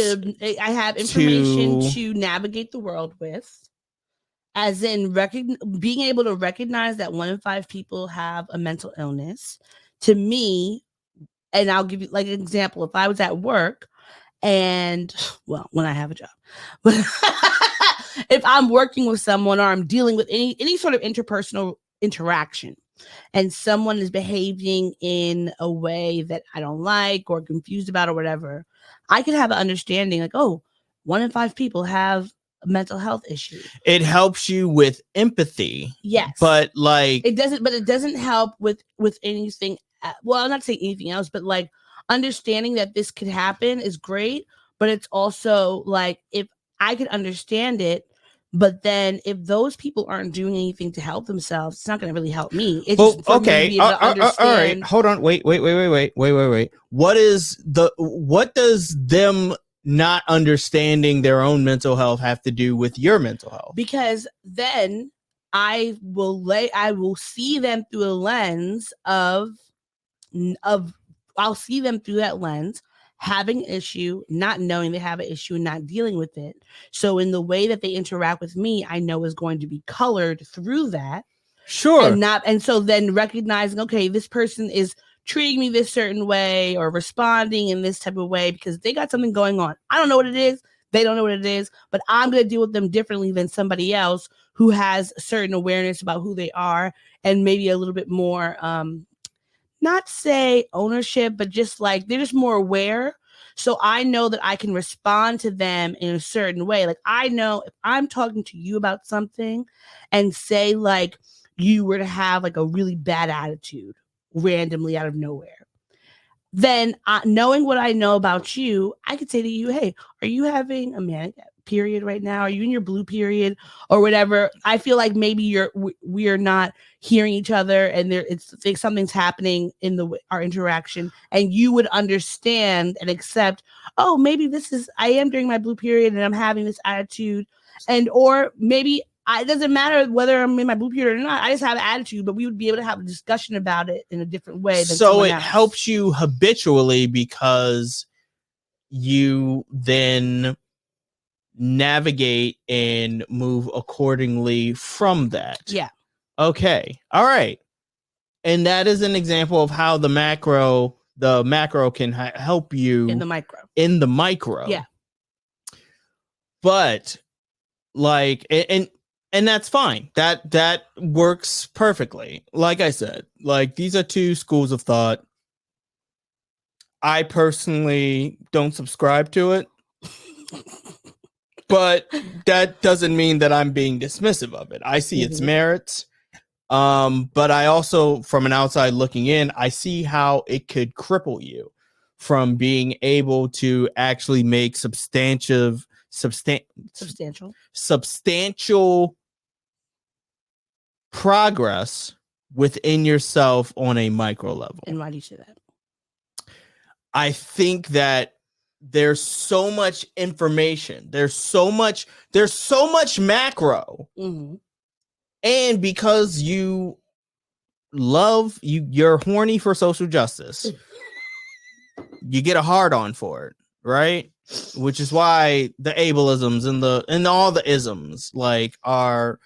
[SPEAKER 4] I have information to navigate the world with. as in being able to recognize that 1 in 5 people have a mental illness. To me, and I'll give you like an example. If I was at work and, well, when I have a job, but if I'm working with someone or I'm dealing with any sort of interpersonal interaction, and someone is behaving in a way that I don't like or confused about or whatever, I could have an understanding like, oh, 1 in 5 people have a mental health issue.
[SPEAKER 3] It helps you with empathy.
[SPEAKER 4] Yes.
[SPEAKER 3] But like
[SPEAKER 4] it doesn't help with anything. Well, I'm not saying anything else, but like understanding that this could happen is great. But it's also like, if I could understand it, but then if those people aren't doing anything to help themselves, it's not going to really help me. It's just for me to be able to understand.
[SPEAKER 3] All right, hold on. Wait. What does them not understanding their own mental health have to do with your mental health?
[SPEAKER 4] Because then I will see them through a lens of I'll see them through that lens having an issue, not knowing they have an issue and not dealing with it. So in the way that they interact with me, I know is going to be colored through that.
[SPEAKER 3] Sure.
[SPEAKER 4] And so then recognizing, okay, this person is treating me this certain way or responding in this type of way because they got something going on. I don't know what it is. They don't know what it is, but I'm going to deal with them differently than somebody else who has a certain awareness about who they are and maybe a little bit more, not say ownership, but just like they're just more aware. So I know that I can respond to them in a certain way. Like I know if I'm talking to you about something and say like you were to have like a really bad attitude randomly out of nowhere, then knowing what I know about you, I could say to you, hey, are you having a manic period right now? Are you in your blue period or whatever? I feel like maybe we are not hearing each other and something's happening in our interaction, and you would understand and accept, oh, maybe I am during my blue period and I'm having this attitude, or maybe it doesn't matter whether I'm in my blue period or not. I just have an attitude, but we would be able to have a discussion about it in a different way.
[SPEAKER 3] So it helps you habitually because you then navigate and move accordingly from that.
[SPEAKER 4] Yeah.
[SPEAKER 3] Okay. All right. And that is an example of how the macro can help you
[SPEAKER 4] in the micro.
[SPEAKER 3] Yeah. But like, and that's fine. That works perfectly. Like I said, like these are two schools of thought. I personally don't subscribe to it. But that doesn't mean that I'm being dismissive of it. I see its merits. But I also, from an outside looking in, I see how it could cripple you from being able to actually make substantial progress within yourself on a micro level.
[SPEAKER 4] And why do you say that?
[SPEAKER 3] I think that there's so much information. There's so much macro.
[SPEAKER 4] Mm-hmm.
[SPEAKER 3] And because you're horny for social justice, you get a hard on for it, right? Which is why the ableisms and all the isms like are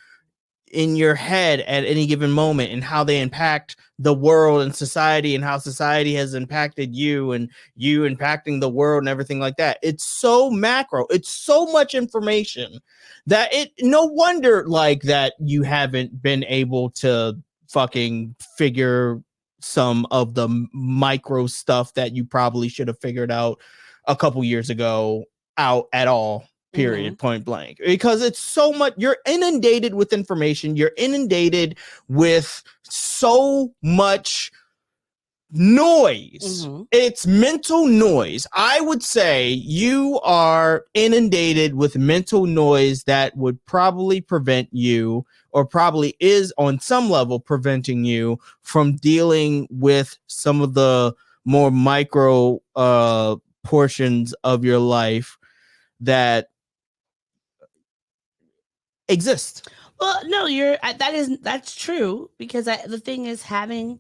[SPEAKER 3] in your head at any given moment and how they impact the world and society and how society has impacted you and you impacting the world and everything like that. It's so macro. It's so much information that no wonder like that you haven't been able to fucking figure some of the micro stuff that you probably should have figured out a couple years ago out at all. Period. Point blank. Because it's so much, you're inundated with information. You're inundated with so much noise. It's mental noise. I would say you are inundated with mental noise that would probably prevent you, or probably is on some level preventing you from dealing with some of the more micro portions of your life that exist.
[SPEAKER 4] Well, no, that's true, because the thing is having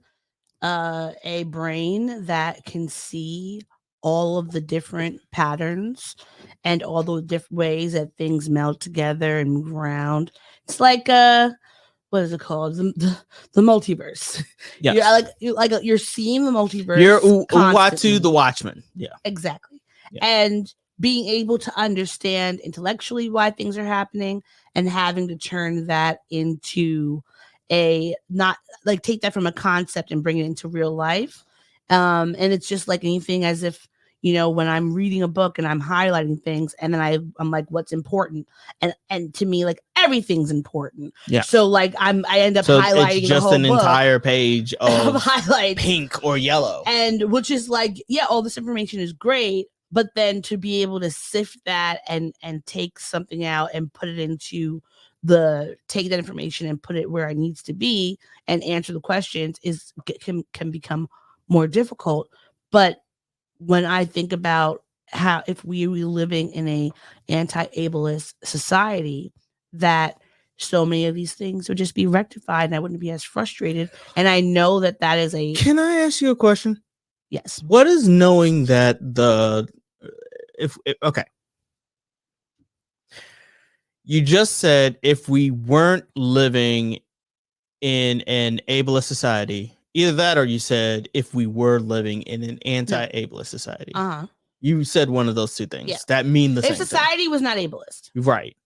[SPEAKER 4] a brain that can see all of the different patterns and all the different ways that things melt together and move around. It's like what is it called? The multiverse.
[SPEAKER 3] Yes.
[SPEAKER 4] You're seeing the multiverse.
[SPEAKER 3] You're
[SPEAKER 4] constantly.
[SPEAKER 3] Uatu the Watchman. Yeah.
[SPEAKER 4] Exactly.
[SPEAKER 3] Yeah.
[SPEAKER 4] And being able to understand intellectually why things are happening and having to turn that into a not like take that from a concept and bring it into real life. And it's just like anything, as if, you know, when I'm reading a book and I'm highlighting things and then I'm like, what's important? And to me, like everything's important.
[SPEAKER 3] Yeah.
[SPEAKER 4] So like I end up highlighting
[SPEAKER 3] it's just
[SPEAKER 4] the whole
[SPEAKER 3] an
[SPEAKER 4] book
[SPEAKER 3] entire page of
[SPEAKER 4] highlights,
[SPEAKER 3] pink or yellow.
[SPEAKER 4] and which is like, yeah, all this information is great, but then to be able to sift that and take something out and put it into take that information and put it where it needs to be and answer the questions can become more difficult. But when I think about how if we were living in a anti-ableist society, that so many of these things would just be rectified and I wouldn't be as frustrated. And I know that is a...
[SPEAKER 3] Can I ask you a question?
[SPEAKER 4] Yes.
[SPEAKER 3] What is knowing that okay. You just said if we weren't living in an ableist society, either that or you said if we were living in an anti-ableist society.
[SPEAKER 4] Uh-huh.
[SPEAKER 3] You said one of those two things.
[SPEAKER 4] Yeah.
[SPEAKER 3] That mean the same
[SPEAKER 4] thing. If society was not ableist.
[SPEAKER 3] Right.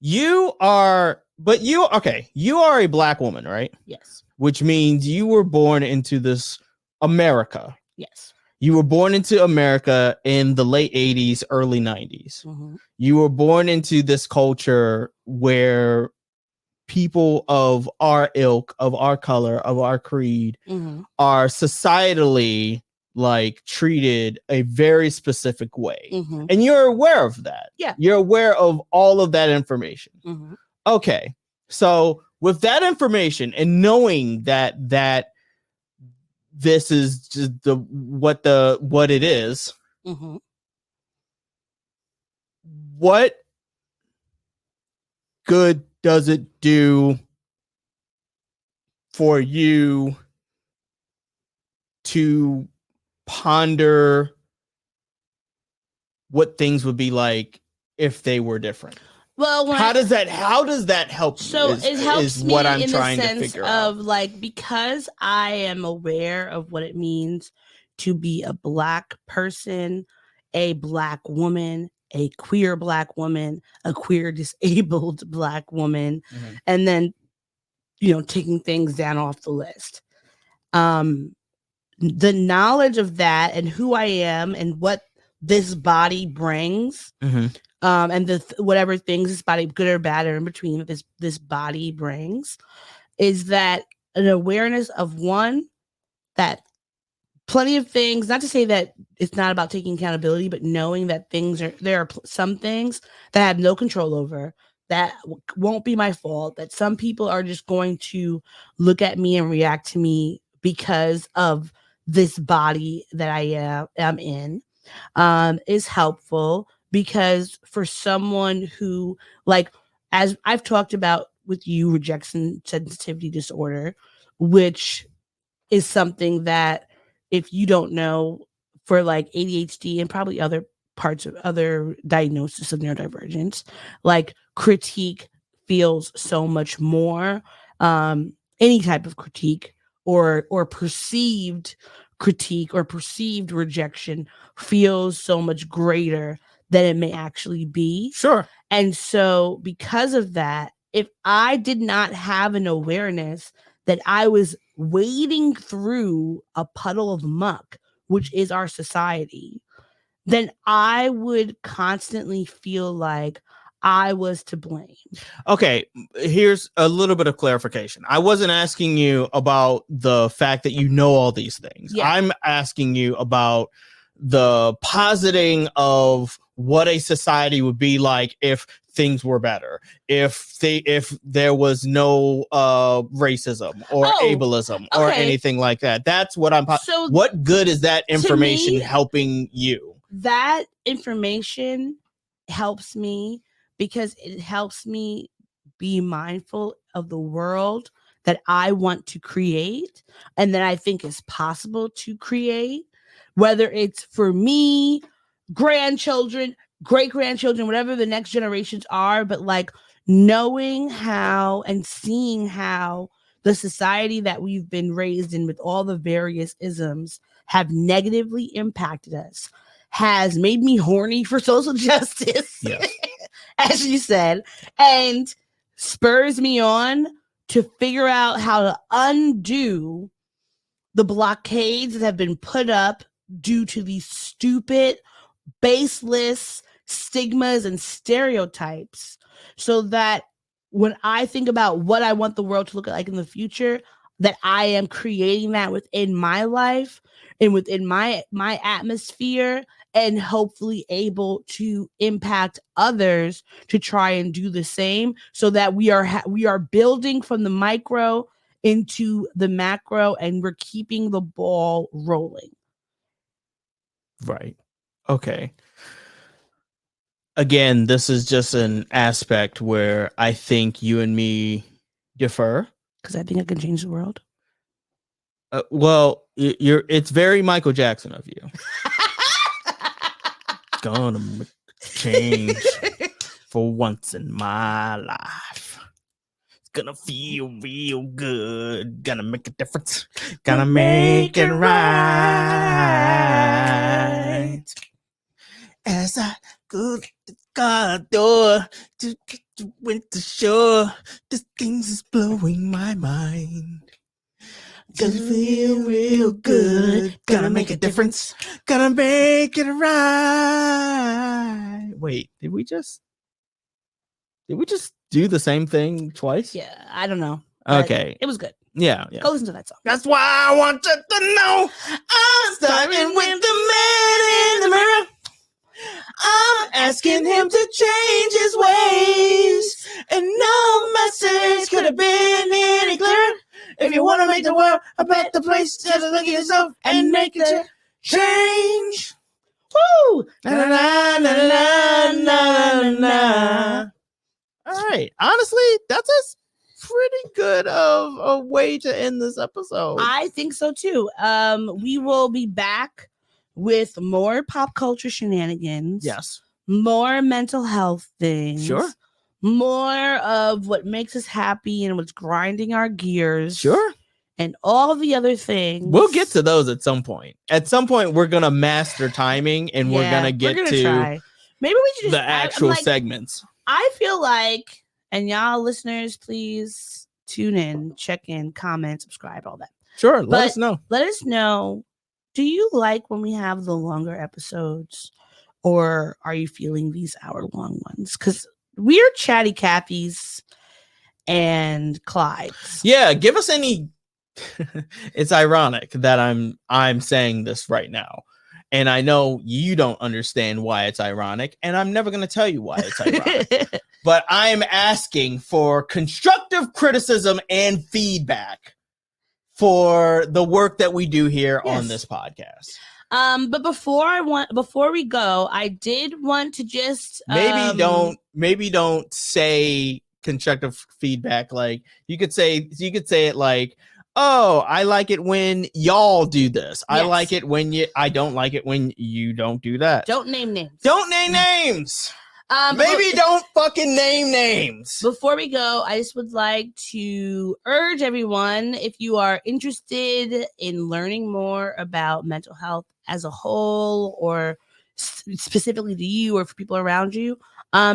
[SPEAKER 3] You are a black woman, right?
[SPEAKER 4] Yes.
[SPEAKER 3] Which means you were born into this America.
[SPEAKER 4] Yes.
[SPEAKER 3] You were born into America in the late 80s, early 90s.
[SPEAKER 4] Mm-hmm.
[SPEAKER 3] You were born into this culture where people of our ilk, of our color, of our creed
[SPEAKER 4] Mm-hmm.
[SPEAKER 3] are societally like treated a very specific way.
[SPEAKER 4] Mm-hmm.
[SPEAKER 3] And you're aware of that.
[SPEAKER 4] Yeah.
[SPEAKER 3] You're aware of all of that information.
[SPEAKER 4] Mm-hmm.
[SPEAKER 3] Okay. So with that information and knowing that this is just what it is,
[SPEAKER 4] mm-hmm.
[SPEAKER 3] what good does it do for you to ponder what things would be like if they were different?
[SPEAKER 4] Well,
[SPEAKER 3] how does that help you?
[SPEAKER 4] So it helps me
[SPEAKER 3] what I'm
[SPEAKER 4] in
[SPEAKER 3] trying
[SPEAKER 4] the
[SPEAKER 3] to
[SPEAKER 4] sense
[SPEAKER 3] figure
[SPEAKER 4] of
[SPEAKER 3] out.
[SPEAKER 4] like, because I am aware of what it means to be a black person, a black woman, a queer black woman, a queer disabled black woman,
[SPEAKER 3] Mm-hmm.
[SPEAKER 4] and then, you know, taking things down off the list. The knowledge of that and who I am and what this body brings,
[SPEAKER 3] Mm-hmm.
[SPEAKER 4] And whatever things this body, good or bad or in between, this body brings, is that an awareness of one, that plenty of things, not to say that it's not about taking accountability, but knowing that there are some things that I have no control over, that won't be my fault, that some people are just going to look at me and react to me because of this body that I am in, is helpful. Because for someone who, like, as I've talked about with you, rejection sensitivity disorder, which is something that, if you don't know, for like ADHD and probably other parts of other diagnosis of neurodivergence, like critique feels so much more, any type of critique or perceived critique or perceived rejection feels so much greater than it may actually be.
[SPEAKER 3] Sure.
[SPEAKER 4] And so because of that, if I did not have an awareness that I was wading through a puddle of muck, which is our society, then I would constantly feel like I was to blame.
[SPEAKER 3] Okay, here's a little bit of clarification. I wasn't asking you about the fact that you know all these things.
[SPEAKER 4] Yeah.
[SPEAKER 3] I'm asking you about the positing of what a society would be like if things were better, if there was no racism or ableism or anything like that. That's what I'm
[SPEAKER 4] so
[SPEAKER 3] what good is that information
[SPEAKER 4] me,
[SPEAKER 3] helping you?
[SPEAKER 4] That information helps me because it helps me be mindful of the world that I want to create and that I think is possible to create. whether it's for me, grandchildren, great grandchildren, whatever the next generations are, but like knowing how and seeing how the society that we've been raised in with all the various isms have negatively impacted us has made me horny for social justice,
[SPEAKER 3] Yes.
[SPEAKER 4] as you said, and spurs me on to figure out how to undo the blockades that have been put up due to these stupid, baseless stigmas and stereotypes, so that when I think about what I want the world to look like in the future, that I am creating that within my life and within my atmosphere, and hopefully able to impact others to try and do the same, so that we are building from the micro into the macro, and we're keeping the ball rolling.
[SPEAKER 3] Right. Okay. Again, this is just an aspect where I think you and me differ.
[SPEAKER 4] Because I think I can change the world.
[SPEAKER 3] Well, it's very Michael Jackson of you. Gonna make a change for once in my life. It's gonna feel real good. Gonna make a difference. Gonna make it right. As I go to the car door to get to winter shore, this things is blowing my mind. Gonna feel real good. Gonna make a difference. Gonna make it right. Wait, did we just do the same thing twice?
[SPEAKER 4] Yeah, I don't know.
[SPEAKER 3] Okay.
[SPEAKER 4] It was good.
[SPEAKER 3] Yeah.
[SPEAKER 4] Go listen to that song.
[SPEAKER 3] That's why I want you to know I'm starting with the man in the mirror. I'm asking him to change his ways, and no message could have been any clearer. If you want to make the world a better place, just look at yourself and make a change.
[SPEAKER 4] Woo!
[SPEAKER 3] Na, na, na, na, na, na, na. All right. Honestly, that's a pretty good of a way to end this episode.
[SPEAKER 4] I think so too. We will be back with more pop culture shenanigans.
[SPEAKER 3] Yes.
[SPEAKER 4] More mental health things.
[SPEAKER 3] Sure.
[SPEAKER 4] More of what makes us happy and what's grinding our gears.
[SPEAKER 3] Sure.
[SPEAKER 4] And all the other things.
[SPEAKER 3] We'll get to those at some point. At some point, we're going to master timing and we're going to get to
[SPEAKER 4] try. Maybe we should just,
[SPEAKER 3] the actual segments.
[SPEAKER 4] I feel like, and y'all listeners, please tune in, check in, comment, subscribe, all that.
[SPEAKER 3] Sure. Let us know.
[SPEAKER 4] Let us know. Do you like when we have the longer episodes, or are you feeling these hour-long ones? Because we're chatty Cathy's and Clyde's.
[SPEAKER 3] Yeah, give us any. It's ironic that I'm saying this right now, and I know you don't understand why it's ironic, and I'm never going to tell you why it's ironic. But I am asking for constructive criticism and feedback for the work that we do here on this podcast.
[SPEAKER 4] But before we go, I did want to just
[SPEAKER 3] maybe don't say constructive feedback. Like you could say it like, oh, I like it when y'all do this. I like it when I don't like it when you don't do that.
[SPEAKER 4] Don't name names.
[SPEAKER 3] Maybe don't fucking name names.
[SPEAKER 4] Before we go, I just would like to urge everyone, if you are interested in learning more about mental health as a whole, or specifically to you or for people around you,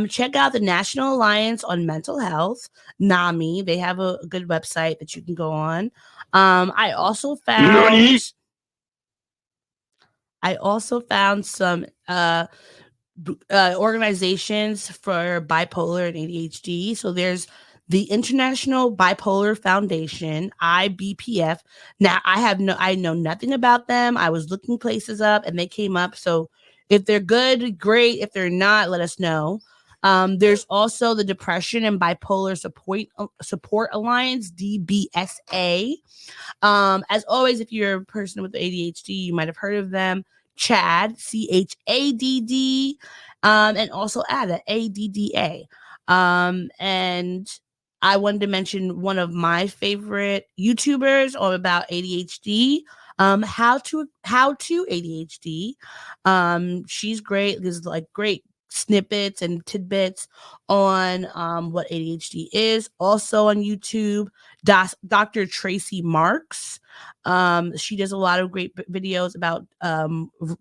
[SPEAKER 4] check out the National Alliance on Mental Health, NAMI. They have a good website that you can go on. I also found some organizations for bipolar and ADHD. So there's the International Bipolar Foundation, IBPF. Now I know nothing about them. I was looking places up and they came up. So if they're good, great. If they're not, let us know. There's also the Depression and Bipolar Support Alliance, DBSA. As always, if you're a person with ADHD, you might have heard of them. CHADD, CHADD, and also ADDA, ADDA. And I wanted to mention one of my favorite YouTubers about ADHD, How to ADHD. She's great. There's like great snippets and tidbits on what ADHD is. Also on YouTube, Dr. Tracy Marks. She does a lot of great videos about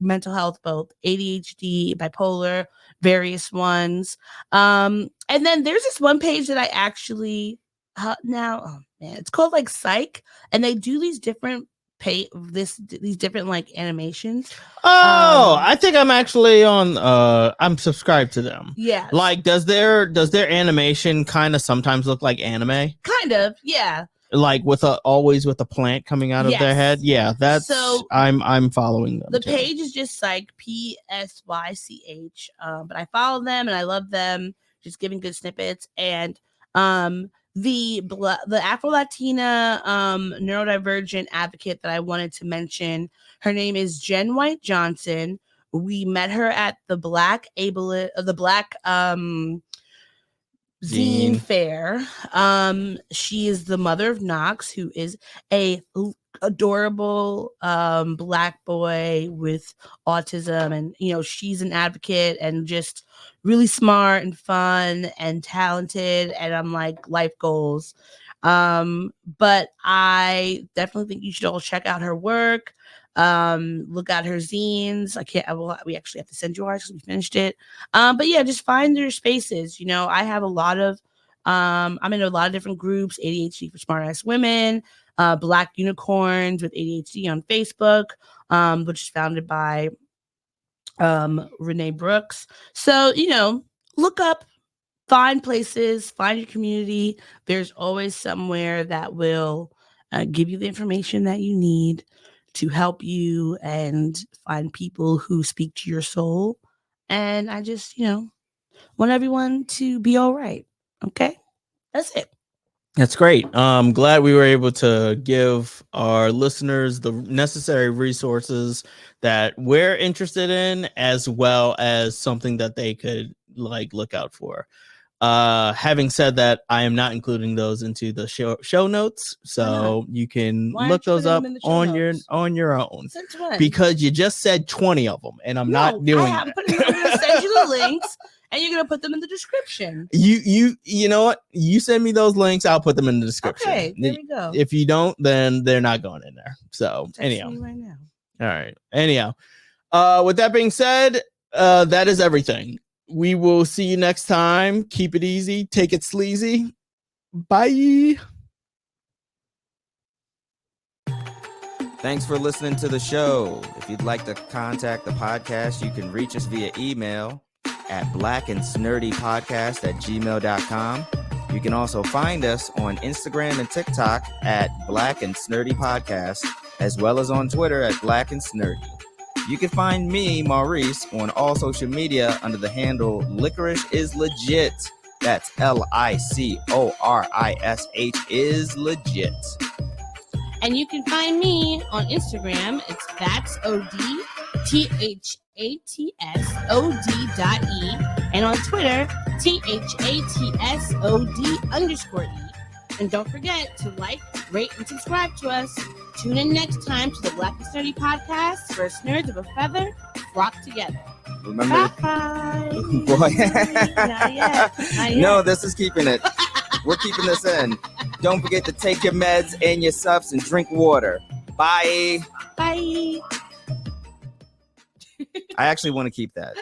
[SPEAKER 4] mental health, both ADHD, bipolar, various ones. And then there's this one page that I actually now, oh man, it's called like Psych, and they do these different these different like animations.
[SPEAKER 3] I think I'm actually on I'm subscribed to them.
[SPEAKER 4] Yeah.
[SPEAKER 3] Like does their animation kind of sometimes look like anime?
[SPEAKER 4] Kind of, yeah.
[SPEAKER 3] Like always with a plant coming out of their head. Yeah, that's so I'm following them.
[SPEAKER 4] The page is just like PSYCH. But I follow them and I love them, just giving good snippets. And the Afro-Latina neurodivergent advocate that I wanted to mention, her name is Jen White Johnson. We met her at the Black Zine Fair. She is the mother of Knox, who is a adorable Black boy with autism, and she's an advocate and just really smart and fun and talented, and I'm like, life goals. But I definitely think you should all check out her work. Look at her zines. We actually have to send you ours because we finished it. But yeah, just find their spaces. I have a lot of I'm in a lot of different groups: ADHD for Smart Ass Women, Black Unicorns with ADHD on Facebook, which is founded by Renee Brooks. So look up, find places, find your community. There's always somewhere that will give you the information that you need to help you and find people who speak to your soul. And I just, want everyone to be all right. Okay. That's it.
[SPEAKER 3] That's great. I'm glad we were able to give our listeners the necessary resources that we're interested in, as well as something that they could look out for. Having said that, I am not including those into the show notes, so you can look those up on your own.
[SPEAKER 4] Since when?
[SPEAKER 3] Because you just said 20 of them, and I'm not doing that.
[SPEAKER 4] I'm going to send you the links, and you're going to put them in the description.
[SPEAKER 3] You know what? You send me those links, I'll put them in the description.
[SPEAKER 4] Okay, there we go.
[SPEAKER 3] If you don't, then they're not going in there. So anyhow,
[SPEAKER 4] right now.
[SPEAKER 3] All right. Anyhow, with that being said, that is everything. We will see you next time. Keep it easy. Take it sleazy. Bye.
[SPEAKER 5] Thanks for listening to the show. If you'd like to contact the podcast, you can reach us via email at blackandsnerdypodcast@gmail.com. You can also find us on Instagram and TikTok at Black and Snurdy Podcast, as well as on Twitter at Black and Snurdy. You can find me, Maurice, on all social media under the handle Licorish is Legit. That's LICORISH is legit.
[SPEAKER 4] And you can find me on Instagram. It's ThatsOD, and on Twitter, THATSOD_E. And don't forget to like, rate, and subscribe to us. Tune in next time to the Black and Snurdy Podcast, where nerds of a feather flock together.
[SPEAKER 5] Remember,
[SPEAKER 4] bye.
[SPEAKER 5] Boy.
[SPEAKER 4] Not yet.
[SPEAKER 5] No, this is keeping it. We're keeping this in. Don't forget to take your meds and your subs and drink water. Bye.
[SPEAKER 4] Bye.
[SPEAKER 5] I actually want to keep that.